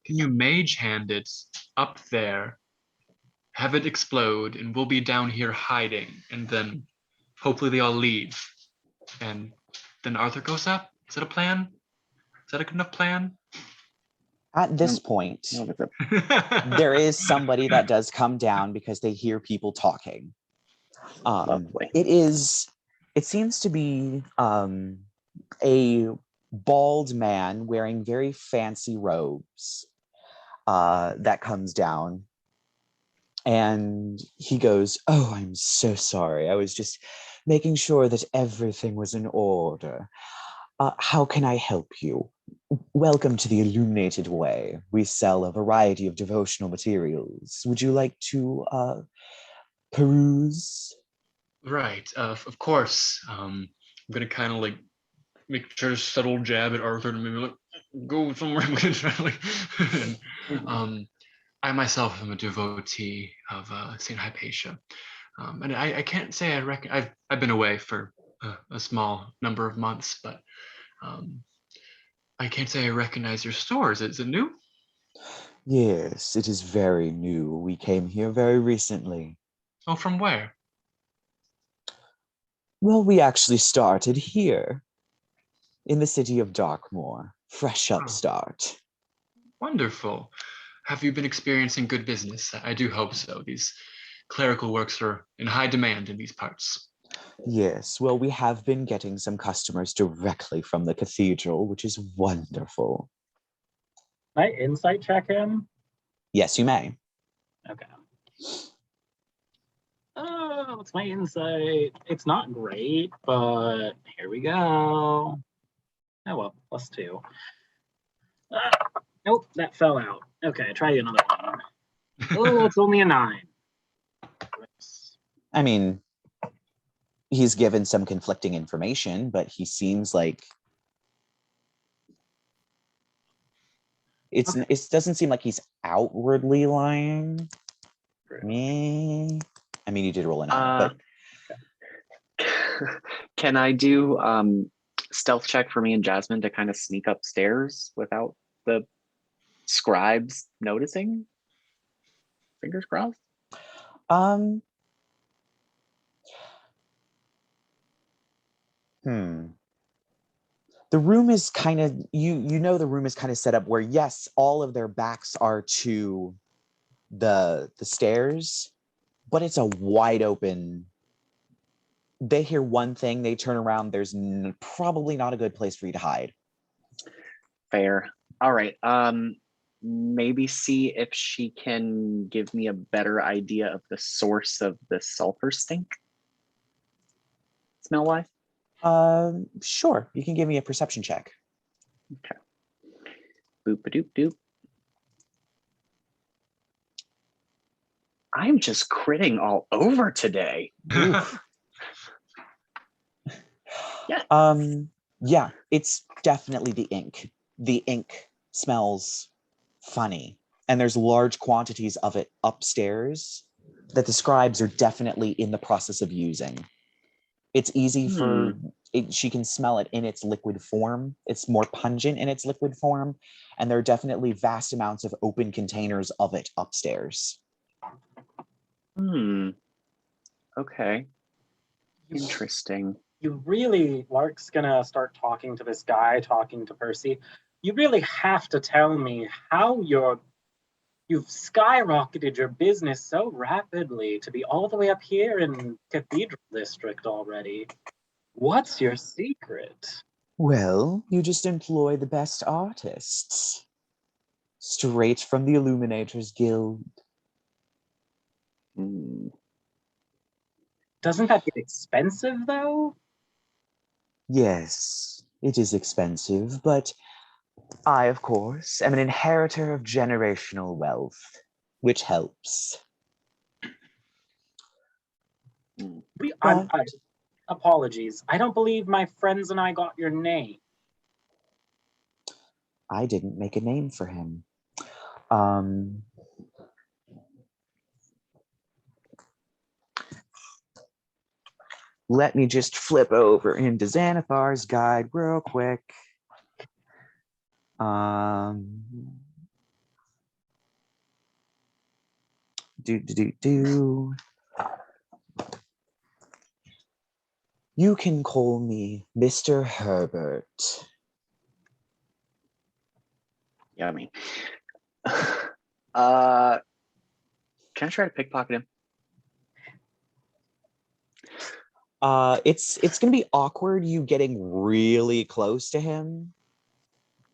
Speaker 3: mage hand it up there, have it explode, and we'll be down here hiding, and then hopefully they all leave, and then Arthur goes up? Is that a plan? Is that a good enough plan?
Speaker 2: At this point,
Speaker 1: No, but the-
Speaker 2: there is somebody that does come down because they hear people talking.
Speaker 1: Lovely.
Speaker 2: It seems to be a bald man wearing very fancy robes that comes down. And he goes, "Oh, I'm so sorry. I was just making sure that everything was in order. How can I help you? Welcome to the Illuminated Way. We sell a variety of devotional materials. Would you like to peruse?"
Speaker 3: Right, of course. I'm gonna kind of like make sure to subtle jab at Arthur and maybe like go somewhere. I'm gonna try to like. And, I myself am a devotee of Saint Hypatia, and I can't say I reckon I've been away for a small number of months, but I can't say I recognize your stores. Is it new?
Speaker 2: Yes, it is very new. We came here very recently.
Speaker 3: Oh, from where?
Speaker 2: Well, we actually started here in the city of Darkmoor. Fresh upstart.
Speaker 3: Wonderful. Have you been experiencing good business? I do hope so. These clerical works are in high demand in these parts.
Speaker 2: Yes, well, we have been getting some customers directly from the cathedral, which is wonderful.
Speaker 4: can I insight check him?
Speaker 2: Yes, you may.
Speaker 4: Okay. Oh, what's my insight? It's not great, but here we go. Oh well, +2. Nope, that fell out. Okay, try another one. Oh, it's only a 9.
Speaker 2: I mean, he's given some conflicting information, but he seems like it doesn't seem like he's outwardly lying. Me, I mean, he did roll a 9, but
Speaker 1: Can I do stealth check for me and Jasmine to kind of sneak upstairs without the scribes noticing? Fingers crossed.
Speaker 2: The room is kind of the room is kind of set up where, yes, all of their backs are to the stairs, but it's a wide open. They hear one thing, they turn around, there's probably not a good place for you to hide.
Speaker 1: Fair. All right. Maybe see if she can give me a better idea of the source of the sulfur stink. Smell wise.
Speaker 2: Sure. You can give me a perception check.
Speaker 1: Okay. Boop a doop doop. I'm just critting all over today.
Speaker 2: Yeah. Yeah, it's definitely the ink. The ink smells funny, and there's large quantities of it upstairs that the scribes are definitely in the process of using. It's easy for she can smell it in its liquid form. It's more pungent in its liquid form, and there are definitely vast amounts of open containers of it upstairs.
Speaker 1: Okay. Interesting.
Speaker 4: You really, Lark's gonna start talking to this guy, talking to Percy. You really have to tell me how you've skyrocketed your business so rapidly to be all the way up here in Cathedral District already. What's your secret?
Speaker 2: Well, you just employ the best artists. Straight from the Illuminators Guild.
Speaker 4: Doesn't that get expensive, though?
Speaker 2: Yes, it is expensive, but I, of course, am an inheritor of generational wealth, which helps.
Speaker 4: Apologies. I don't believe my friends and I got your name.
Speaker 2: I didn't make a name for him. Let me just flip over into Xanathar's guide real quick. You can call me Mr. Herbert.
Speaker 1: Yummy. Can I try to pickpocket him?
Speaker 2: It's gonna be awkward you getting really close to him.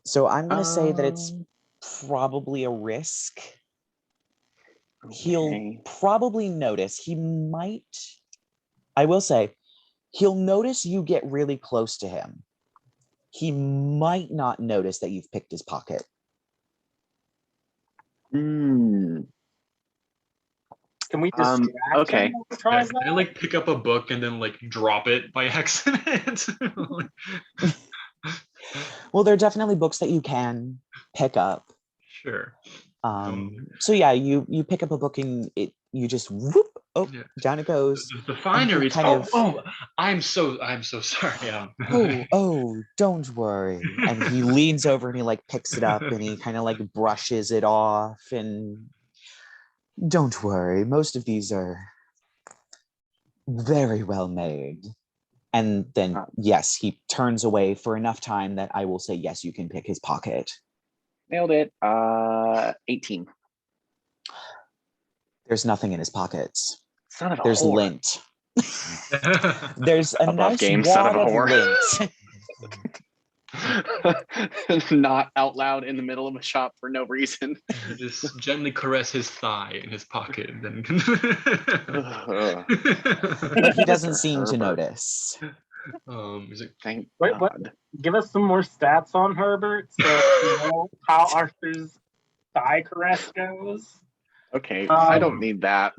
Speaker 2: So I'm gonna say that it's probably a risk. Okay. He'll probably notice. I will say, he'll notice you get really close to him. He might not notice that you've picked his pocket.
Speaker 4: Can we distract
Speaker 1: okay.
Speaker 4: him? Can
Speaker 3: I like pick up a book and then like drop it by accident?
Speaker 2: Well, there are definitely books that you can pick up.
Speaker 3: Sure.
Speaker 2: So yeah, you pick up a book and you just whoop, down it goes.
Speaker 3: The fineries. I'm so sorry.
Speaker 2: Oh, don't worry. And he leans over and he like picks it up and he kind of like brushes it off. And don't worry, most of these are very well made. And then yes, he turns away for enough time that I will say yes, you can pick his pocket.
Speaker 1: Nailed it. 18.
Speaker 2: There's nothing in his pockets.
Speaker 1: Son of a
Speaker 2: There's
Speaker 1: whore.
Speaker 2: lint. There's a nice
Speaker 1: game,
Speaker 2: wad
Speaker 1: son of a
Speaker 2: of
Speaker 1: whore.
Speaker 2: lint.
Speaker 1: Not out loud in the middle of a shop for no reason.
Speaker 3: Just gently caress his thigh in his pocket. And then
Speaker 2: But he doesn't seem to notice.
Speaker 1: Thank
Speaker 4: God. What? Give us some more stats on Herbert so you know how Arthur's thigh caress goes.
Speaker 1: Okay, I don't need that.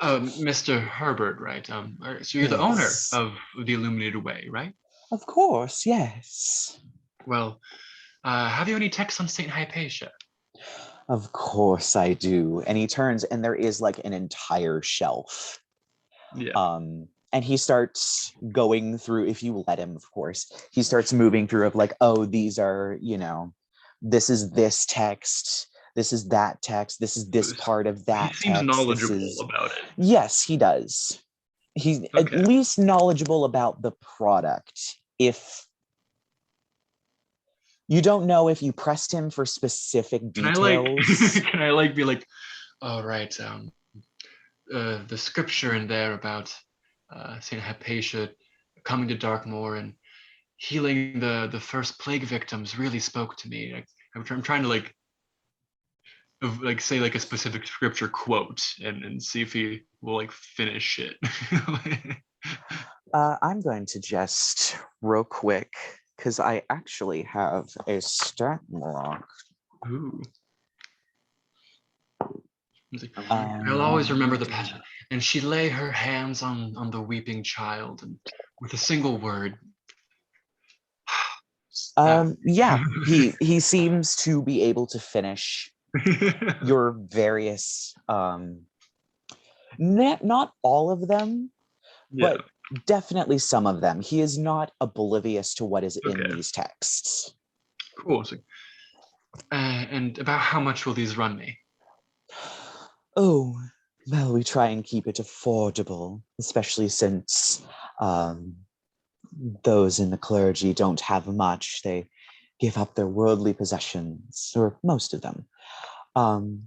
Speaker 3: Mr. Herbert, right? So you're the owner of the Illuminated Way, right?
Speaker 2: Of course, yes.
Speaker 3: Well, have you any texts on Saint Hypatia?
Speaker 2: Of course I do. And he turns and there is like an entire shelf.
Speaker 3: Yeah.
Speaker 2: And he starts going through, if you let him, of course, he starts moving through of like, oh, these are, this is this text, this is that text, this is this part of that text.
Speaker 3: He seems knowledgeable about it.
Speaker 2: Yes, he does. He's at least knowledgeable about the product. If you don't know if you pressed him for specific details.
Speaker 3: Can I be like, oh, right, the scripture in there about Saint Hypatia coming to Darkmoor and healing the first plague victims really spoke to me. I'm trying to like say like a specific scripture quote and see if he will like finish it.
Speaker 2: I'm going to just real quick because I actually have a stat block.
Speaker 3: Ooh. I'll always remember the pattern. And she lay her hands on the weeping child, and with a single word.
Speaker 2: Yeah, he seems to be able to finish your various not all of them, but definitely some of them. He is not oblivious to what is in these texts.
Speaker 3: Cool. And about how much will these run me?
Speaker 2: Oh, well, we try and keep it affordable, especially since those in the clergy don't have much. They give up their worldly possessions, or most of them.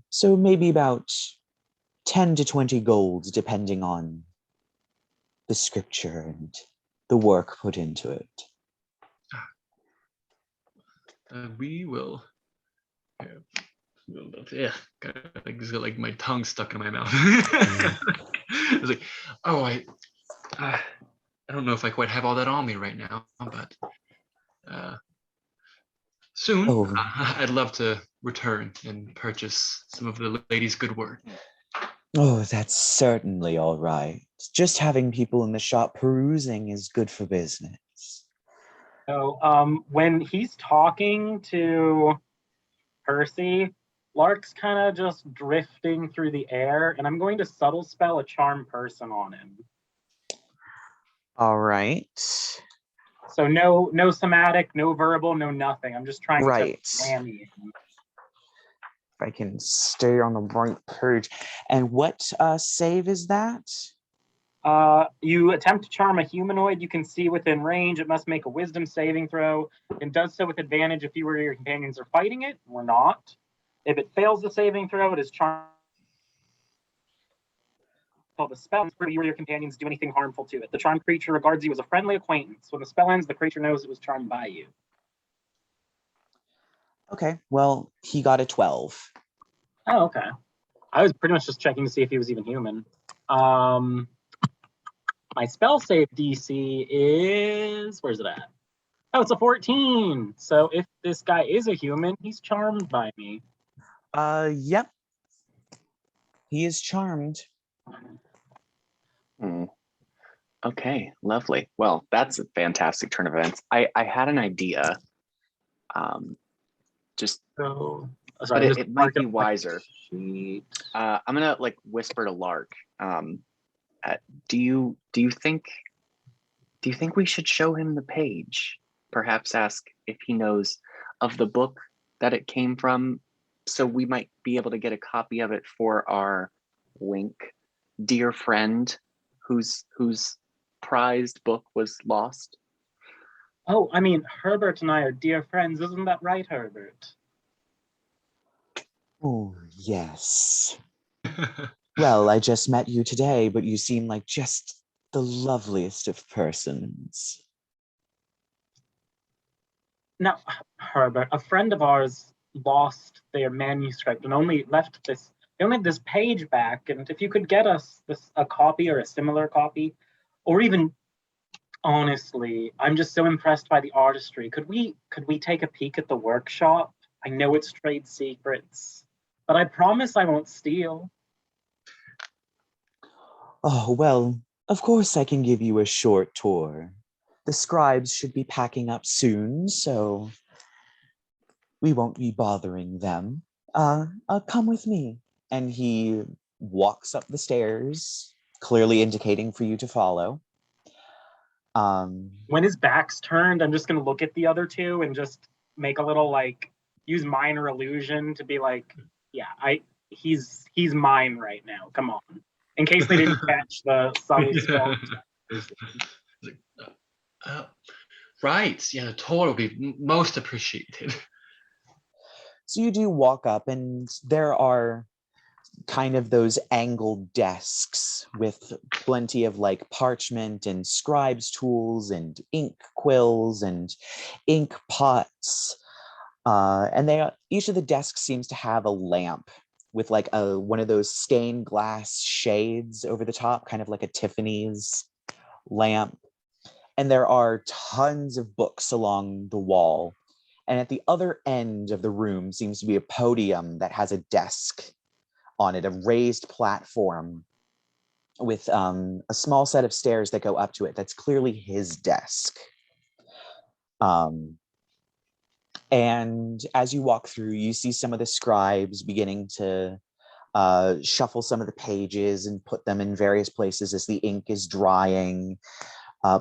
Speaker 2: So maybe about 10 to 20 golds, depending on the scripture and the work put into it.
Speaker 3: We will. Yeah, I just got like my tongue stuck in my mouth. I was like, oh, I don't know if I quite have all that on me right now, but soon I'd love to return and purchase some of the lady's good word.
Speaker 2: Oh, that's certainly all right. Just having people in the shop perusing is good for business.
Speaker 4: So when he's talking to Percy, Lark's kind of just drifting through the air, and I'm going to subtle spell a charm person on him.
Speaker 2: All right.
Speaker 4: So no somatic, no verbal, no nothing. I'm just trying to mammy him.
Speaker 2: If I can stay on the right page. And what save is that?
Speaker 4: You attempt to charm a humanoid you can see within range. It must make a wisdom saving throw and does so with advantage if you or your companions are fighting it or not. If it fails the saving throw, it is charmed. The spell ends, you or your companions do anything harmful to it. The charmed creature regards you as a friendly acquaintance. When the spell ends, the creature knows it was charmed by you.
Speaker 2: Okay, well, he got a 12.
Speaker 4: Oh, okay. I was pretty much just checking to see if he was even human. My spell save DC is... Where's it at? Oh, it's a 14. So if this guy is a human, he's charmed by me.
Speaker 2: Yep. He is charmed.
Speaker 1: Okay, lovely. Well, that's a fantastic turn of events. I had an idea. But it might be wiser. I'm gonna whisper to Lark. Do you think we should show him the page? Perhaps ask if he knows of the book that it came from, so we might be able to get a copy of it for our wink dear friend whose prized book was lost.
Speaker 4: Oh, I mean, Herbert and I are dear friends. Isn't that right, Herbert?
Speaker 2: Oh, yes. Well, I just met you today, but you seem like just the loveliest of persons.
Speaker 4: Now, Herbert, a friend of ours lost their manuscript and only left this. They only had this page back, and if you could get us a copy or a similar copy, or even, honestly, I'm just so impressed by the artistry. Could we take a peek at the workshop? I know it's trade secrets, but I promise I won't steal.
Speaker 2: Oh, well, of course I can give you a short tour. The scribes should be packing up soon, so we won't be bothering them. Come with me. And he walks up the stairs, clearly indicating for you to follow.
Speaker 4: When his back's turned, I'm just going to look at the other two and just make a little, use minor illusion to be he's mine right now. Come on. In case they didn't catch the subtle spell.
Speaker 3: Right. Yeah, the tour will be most appreciated.
Speaker 2: So you do walk up, and there are kind of those angled desks with plenty of parchment and scribes tools and ink quills and ink pots. And each of the desks seems to have a lamp with one of those stained glass shades over the top, kind of like a Tiffany's lamp. And there are tons of books along the wall. And at the other end of the room seems to be a podium that has a desk on it, a raised platform with a small set of stairs that go up to it. That's clearly his desk. And as you walk through, you see some of the scribes beginning to shuffle some of the pages and put them in various places as the ink is drying,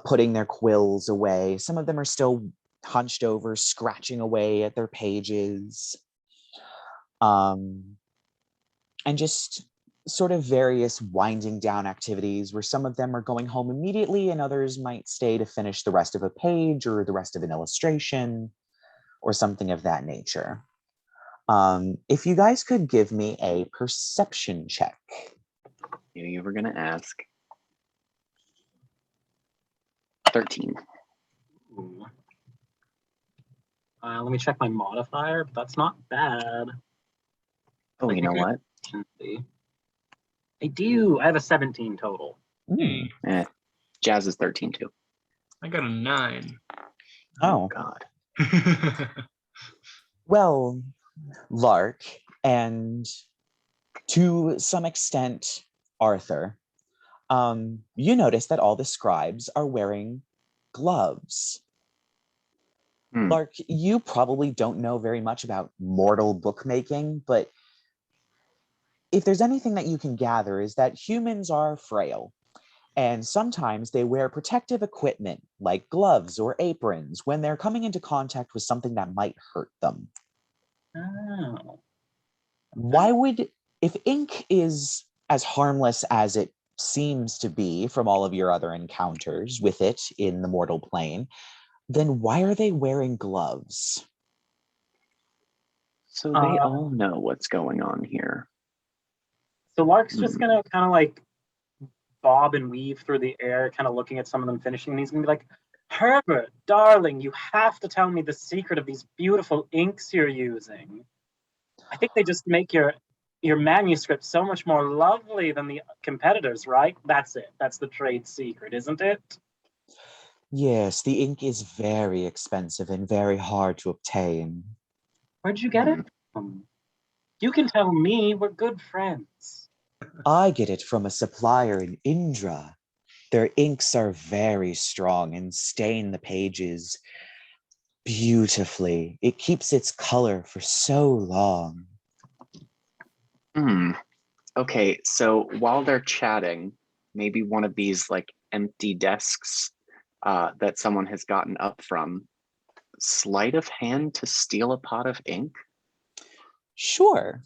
Speaker 2: putting their quills away. Some of them are still hunched over, scratching away at their pages. And just sort of various winding down activities where some of them are going home immediately and others might stay to finish the rest of a page or the rest of an illustration or something of that nature. If you guys could give me a perception check.
Speaker 1: Knew you were going to ask. 13.
Speaker 4: Ooh. Let me check my modifier, but that's not bad.
Speaker 1: Oh, you know what?
Speaker 4: I do. I have a 17 total.
Speaker 1: Jazz is 13 too.
Speaker 3: I got a 9.
Speaker 2: Oh,
Speaker 1: God.
Speaker 2: Well, Lark, and to some extent, Arthur, you notice that all the scribes are wearing gloves. Lark, you probably don't know very much about mortal bookmaking, but if there's anything that you can gather is that humans are frail, and sometimes they wear protective equipment like gloves or aprons when they're coming into contact with something that might hurt them.
Speaker 4: Oh.
Speaker 2: Why would, if ink is as harmless as it seems to be from all of your other encounters with it in the mortal plane, then why are they wearing gloves?
Speaker 1: So they all know what's going on here.
Speaker 4: So Lark's just gonna kind of like bob and weave through the air, kind of looking at some of them finishing, and he's gonna be like, Herbert, darling, you have to tell me the secret of these beautiful inks you're using. I think they just make your manuscript so much more lovely than the competitors, right? That's it. That's the trade secret, isn't it?
Speaker 2: Yes, the ink is very expensive and very hard to obtain.
Speaker 4: Where'd you get it from? You can tell me, we're good friends.
Speaker 2: I get it from a supplier in Indra. Their inks are very strong and stain the pages beautifully. It keeps its color for so long.
Speaker 1: Okay, so while they're chatting, maybe one of these like empty desks that someone has gotten up from, sleight of hand to steal a pot of ink?
Speaker 2: Sure.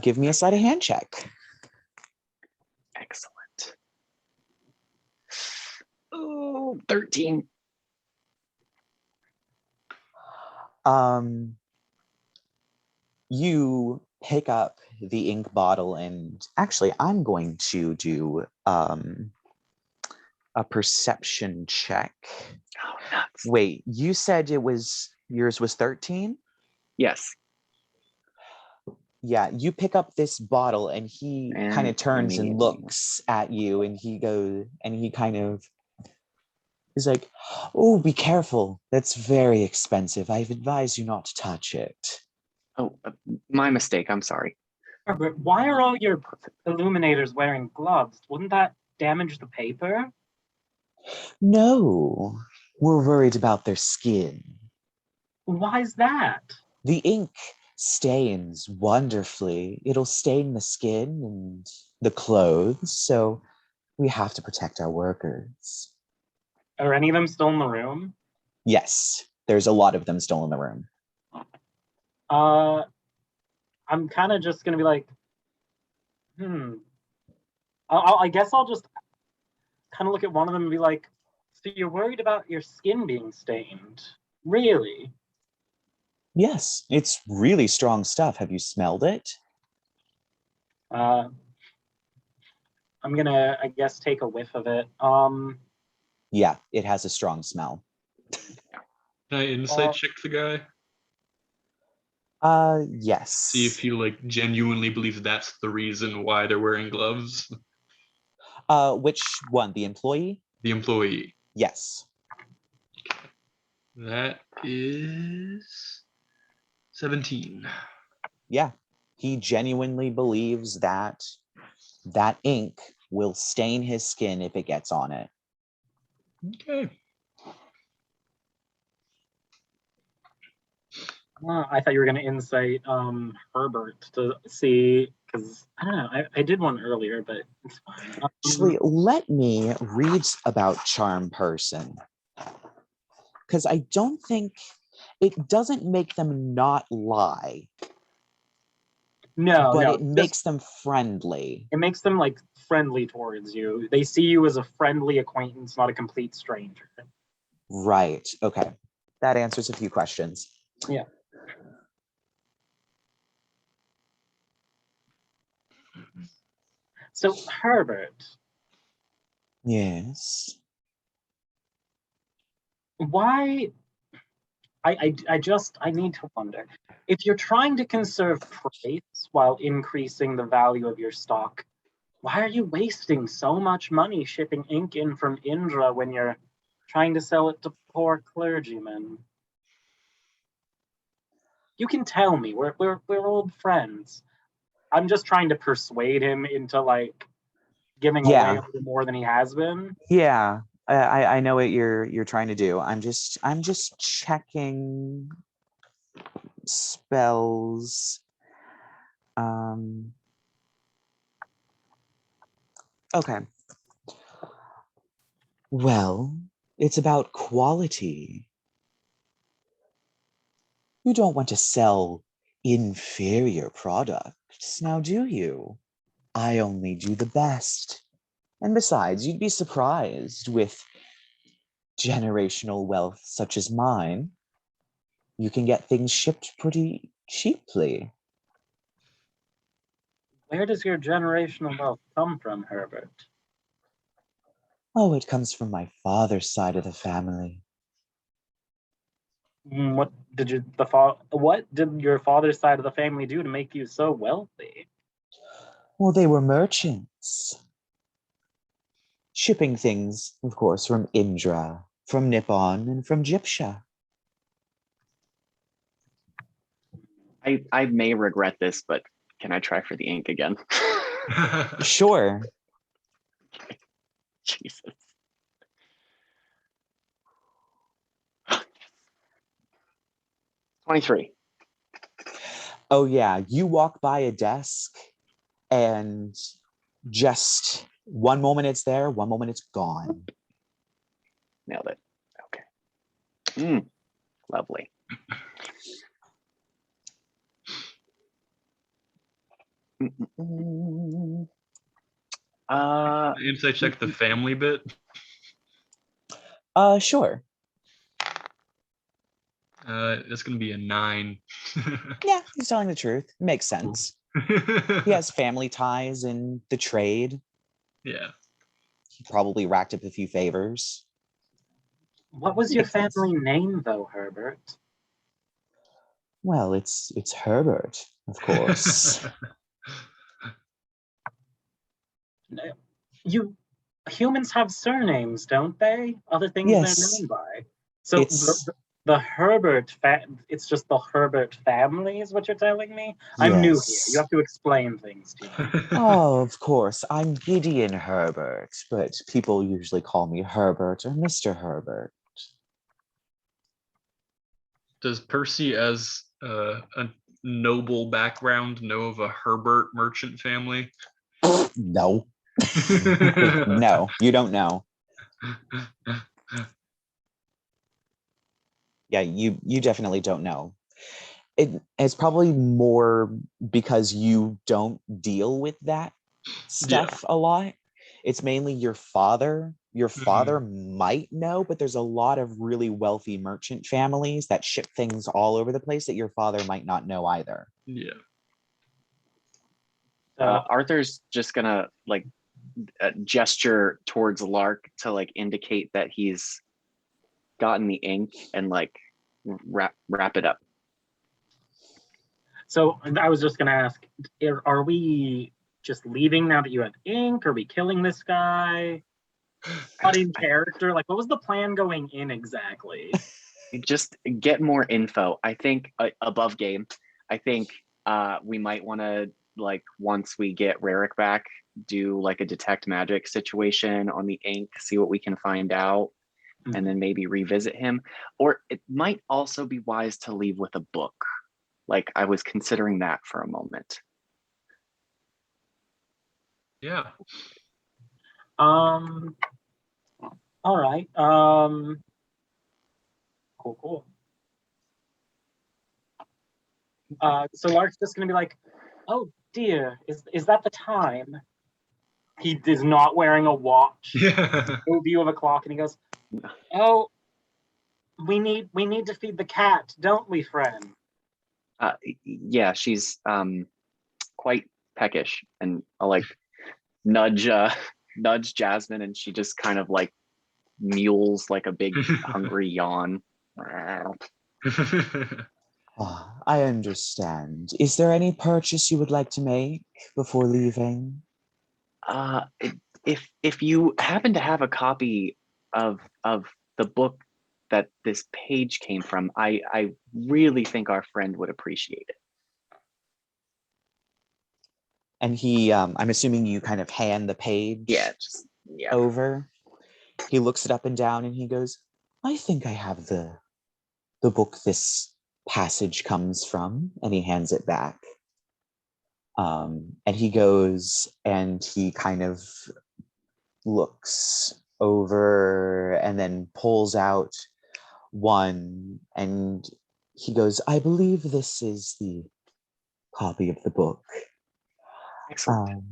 Speaker 2: Give me a sleight of hand check.
Speaker 1: Excellent. Oh, 13.
Speaker 2: You pick up the ink bottle, and actually I'm going to do a perception check.
Speaker 1: Oh, nuts.
Speaker 2: Wait, you said yours was 13?
Speaker 1: Yes.
Speaker 2: Yeah, you pick up this bottle and he kind of turns and looks at you, and he goes, and he kind of is like, oh, be careful. That's very expensive. I've advised you not to touch it.
Speaker 1: Oh, my mistake. I'm sorry.
Speaker 4: Herbert, why are all your illuminators wearing gloves? Wouldn't that damage the paper?
Speaker 2: No, we're worried about their skin.
Speaker 4: Why is that?
Speaker 2: The ink stains wonderfully. It'll stain the skin and the clothes, so we have to protect our workers.
Speaker 4: Are any of them still in the room?
Speaker 2: Yes, there's a lot of them still in the room.
Speaker 4: I'm kind of just gonna be like, I guess I'll just kind of look at one of them and be like, so you're worried about your skin being stained? Really?
Speaker 2: Yes, it's really strong stuff. Have you smelled it?
Speaker 4: I'm gonna, I guess, take a whiff of it.
Speaker 2: Yeah, it has a strong smell.
Speaker 3: Can I insight check the guy?
Speaker 2: Yes.
Speaker 3: See if he like genuinely believes that's the reason why they're wearing gloves.
Speaker 2: Which one? The employee?
Speaker 3: The employee.
Speaker 2: Yes.
Speaker 3: That is 17.
Speaker 2: Yeah, he genuinely believes that that ink will stain his skin if it gets on it.
Speaker 3: Okay.
Speaker 4: I thought you were gonna insight Herbert to see, because I don't know, I did one earlier, but it's fine.
Speaker 2: Actually, let me read about Charm Person, because I don't think it doesn't make them not lie.
Speaker 4: No,
Speaker 2: but
Speaker 4: no,
Speaker 2: it makes them friendly.
Speaker 4: It makes them like friendly towards you. They see you as a friendly acquaintance, not a complete stranger.
Speaker 2: Right. Okay. That answers a few questions.
Speaker 4: Yeah. So, Herbert.
Speaker 2: Yes.
Speaker 4: Why? I need to wonder. If you're trying to conserve price while increasing the value of your stock, why are you wasting so much money shipping ink in from Indra when you're trying to sell it to poor clergymen? You can tell me. We're old friends. I'm just trying to persuade him into like giving away a little more than he has been.
Speaker 2: Yeah, I know what you're trying to do. I'm just checking spells. Okay. Well, it's about quality. You don't want to sell inferior products, now do you? I only do the best. And besides, you'd be surprised with generational wealth such as mine. You can get things shipped pretty cheaply.
Speaker 4: Where does your generational wealth come from, Herbert?
Speaker 2: Oh, it comes from my father's side of the family.
Speaker 4: What did your father's side of the family do to make you so wealthy?
Speaker 2: Well, they were merchants. Shipping things, of course, from Indra, from Nippon, and from Gyptia.
Speaker 1: I may regret this, but can I try for the ink again?
Speaker 2: Sure.
Speaker 1: Jesus. $23.
Speaker 2: Oh yeah, you walk by a desk and just one moment it's there, one moment it's gone.
Speaker 1: Nailed it. Okay. Lovely.
Speaker 3: Insight check the family bit.
Speaker 2: Sure.
Speaker 3: That's gonna be a 9.
Speaker 2: Yeah, he's telling the truth. Makes sense. He has family ties in the trade.
Speaker 3: Yeah.
Speaker 2: He probably racked up a few favors.
Speaker 4: What was your
Speaker 2: Makes sense.
Speaker 4: family name, though, Herbert?
Speaker 2: Well, it's Herbert, of course.
Speaker 4: Humans have surnames, don't they? Other things
Speaker 2: Yes.
Speaker 4: they're known by. So the Herbert, it's just the Herbert family is what you're telling me? I'm new here. You have to explain things to me.
Speaker 2: Oh, of course. I'm Gideon Herbert, but people usually call me Herbert or Mr. Herbert.
Speaker 3: Does Percy, as a noble background, know of a Herbert merchant family?
Speaker 2: No. No, you don't know. Yeah, you definitely don't know. It's probably more because you don't deal with that stuff a lot. It's mainly your father. Your father might know, but there's a lot of really wealthy merchant families that ship things all over the place that your father might not know either.
Speaker 3: Yeah.
Speaker 1: Arthur's just gonna like gesture towards Lark to like indicate that he's gotten the ink and like wrap it up.
Speaker 4: So I was just gonna ask, are we just leaving now that you have ink? Are we killing this guy? Not in character. Like, what was the plan going in exactly?
Speaker 1: Just get more info. I think above game. I think we might want to, like, once we get Rerek back, do like a detect magic situation on the ink, see what we can find out, and then maybe revisit him. Or it might also be wise to leave with a book. Like, I was considering that for a moment.
Speaker 3: Yeah.
Speaker 4: All right. Cool. So Lark's just gonna be like, oh dear, is that the time? He is not wearing a watch. No view of a clock, and he goes, oh, we need to feed the cat, don't we, friend?
Speaker 1: Yeah, she's quite peckish, and I'll like nudge Jasmine, and she just kind of like mules like a big hungry yawn.
Speaker 2: I understand. Is there any purchase you would like to make before leaving?
Speaker 1: If you happen to have a copy of the book that this page came from, I really think our friend would appreciate it.
Speaker 2: And he, I'm assuming you kind of hand the page
Speaker 1: Yeah.
Speaker 2: over. He looks it up and down and he goes, I think I have the book this passage comes from. And he hands it back. And he goes and he kind of looks over and then pulls out one, and he goes, I believe this is the copy of the book.
Speaker 1: Excellent.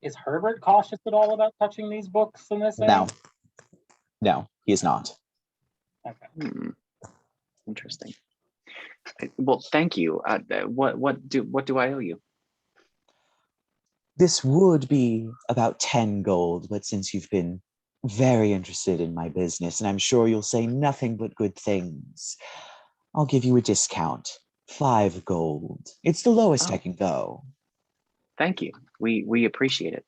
Speaker 4: Is Herbert cautious at all about touching these books in this
Speaker 2: No, he is not.
Speaker 4: Okay.
Speaker 1: Interesting. Well, thank you. What do I owe you?
Speaker 2: This would be about 10 gold, but since you've been very interested in my business, and I'm sure you'll say nothing but good things, I'll give you a discount. 5 gold. It's the lowest I can go.
Speaker 1: Thank you. We appreciate it.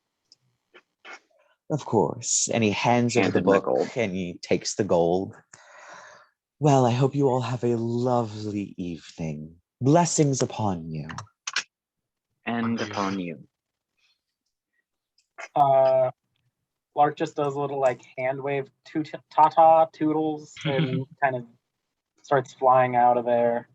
Speaker 2: Of course. And he hands over the
Speaker 1: Handed my
Speaker 2: book
Speaker 1: gold.
Speaker 2: and he takes the gold. Well, I hope you all have a lovely evening. Blessings upon you.
Speaker 1: And upon you.
Speaker 4: Lark just does a little like hand wave, ta-ta, toodles, and kind of starts flying out of there.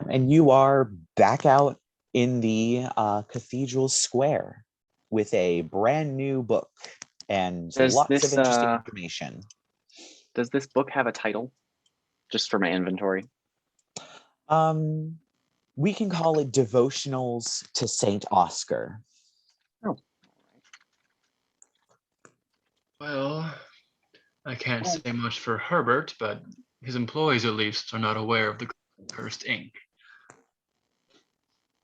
Speaker 2: And you are back out in the cathedral square with a brand new book and lots of interesting information.
Speaker 1: Does this book have a title? Just for my inventory.
Speaker 2: We can call it Devotionals to Saint Oscar.
Speaker 1: Oh.
Speaker 3: Well, I can't say much for Herbert, but his employees at least are not aware of the cursed ink.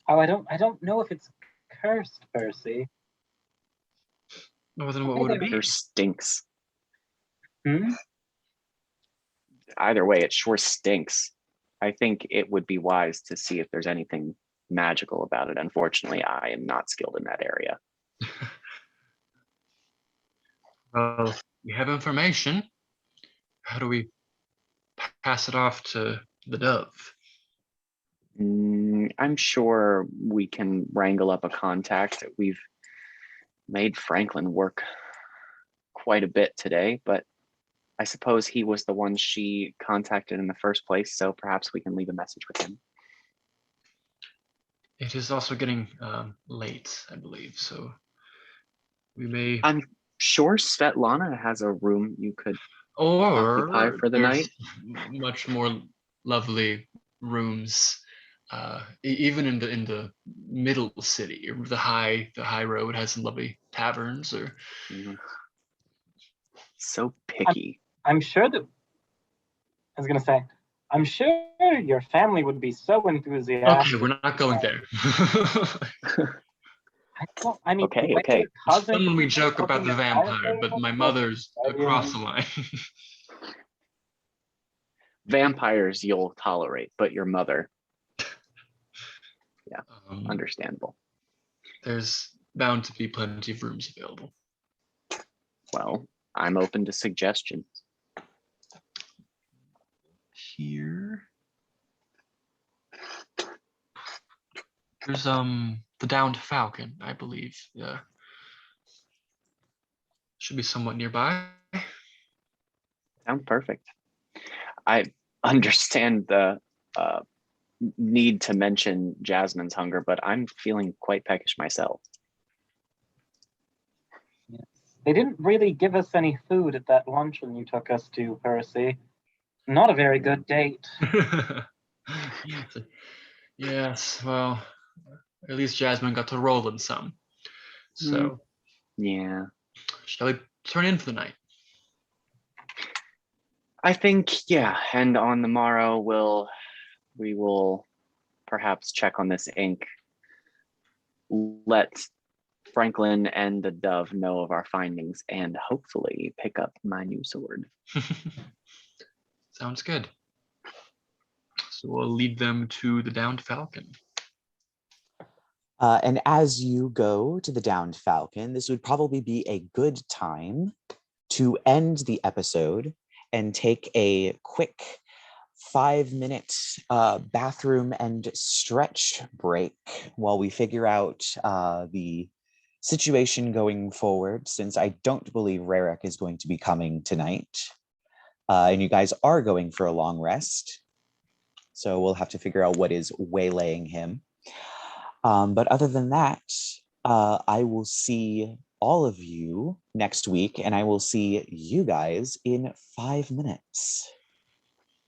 Speaker 4: Oh, I don't know if it's cursed, Percy.
Speaker 3: Well, then what would it be?
Speaker 1: It stinks.
Speaker 4: Hmm?
Speaker 1: Either way, it sure stinks. I think it would be wise to see if there's anything magical about it. Unfortunately, I am not skilled in that area.
Speaker 3: Well, we have information. How do we pass it off to the dove?
Speaker 1: I'm sure we can wrangle up a contact. We've made Franklin work quite a bit today, but I suppose he was the one she contacted in the first place, so perhaps we can leave a message with him.
Speaker 3: It is also getting late, I believe, so we may...
Speaker 1: I'm sure Svetlana has a room you could
Speaker 3: or
Speaker 1: occupy for the night.
Speaker 3: Much more lovely rooms, even in the middle city, or the high road has some lovely taverns. Or
Speaker 1: so picky.
Speaker 4: I'm sure that I was gonna say, I'm sure your family would be so enthusiastic.
Speaker 3: Okay, we're not going there.
Speaker 4: I mean,
Speaker 1: okay.
Speaker 3: It's fun when we joke about the vampire, but my mother's across the line.
Speaker 1: Vampires you'll tolerate, but your mother. Yeah, understandable.
Speaker 3: There's bound to be plenty of rooms available.
Speaker 1: Well, I'm open to suggestions.
Speaker 3: Here. There's the Downed Falcon, I believe. Yeah. Should be somewhat nearby.
Speaker 1: Sounds perfect. I understand the need to mention Jasmine's hunger, but I'm feeling quite peckish myself.
Speaker 4: Yes. They didn't really give us any food at that luncheon you took us to, Percy. Not a very good date.
Speaker 3: Yes, well, at least Jasmine got to roll in some. So,
Speaker 1: yeah.
Speaker 3: Shall we turn in for the night?
Speaker 1: I think, yeah. And on the morrow, we will perhaps check on this ink. Let Franklin and the dove know of our findings and hopefully pick up my new sword.
Speaker 3: Sounds good. So we'll lead them to the Downed Falcon.
Speaker 2: And as you go to the Downed Falcon, this would probably be a good time to end the episode and take a quick 5-minute bathroom and stretch break while we figure out the situation going forward, since I don't believe Rerek is going to be coming tonight. And you guys are going for a long rest. So we'll have to figure out what is waylaying him. But other than that, I will see all of you next week, and I will see you guys in 5 minutes.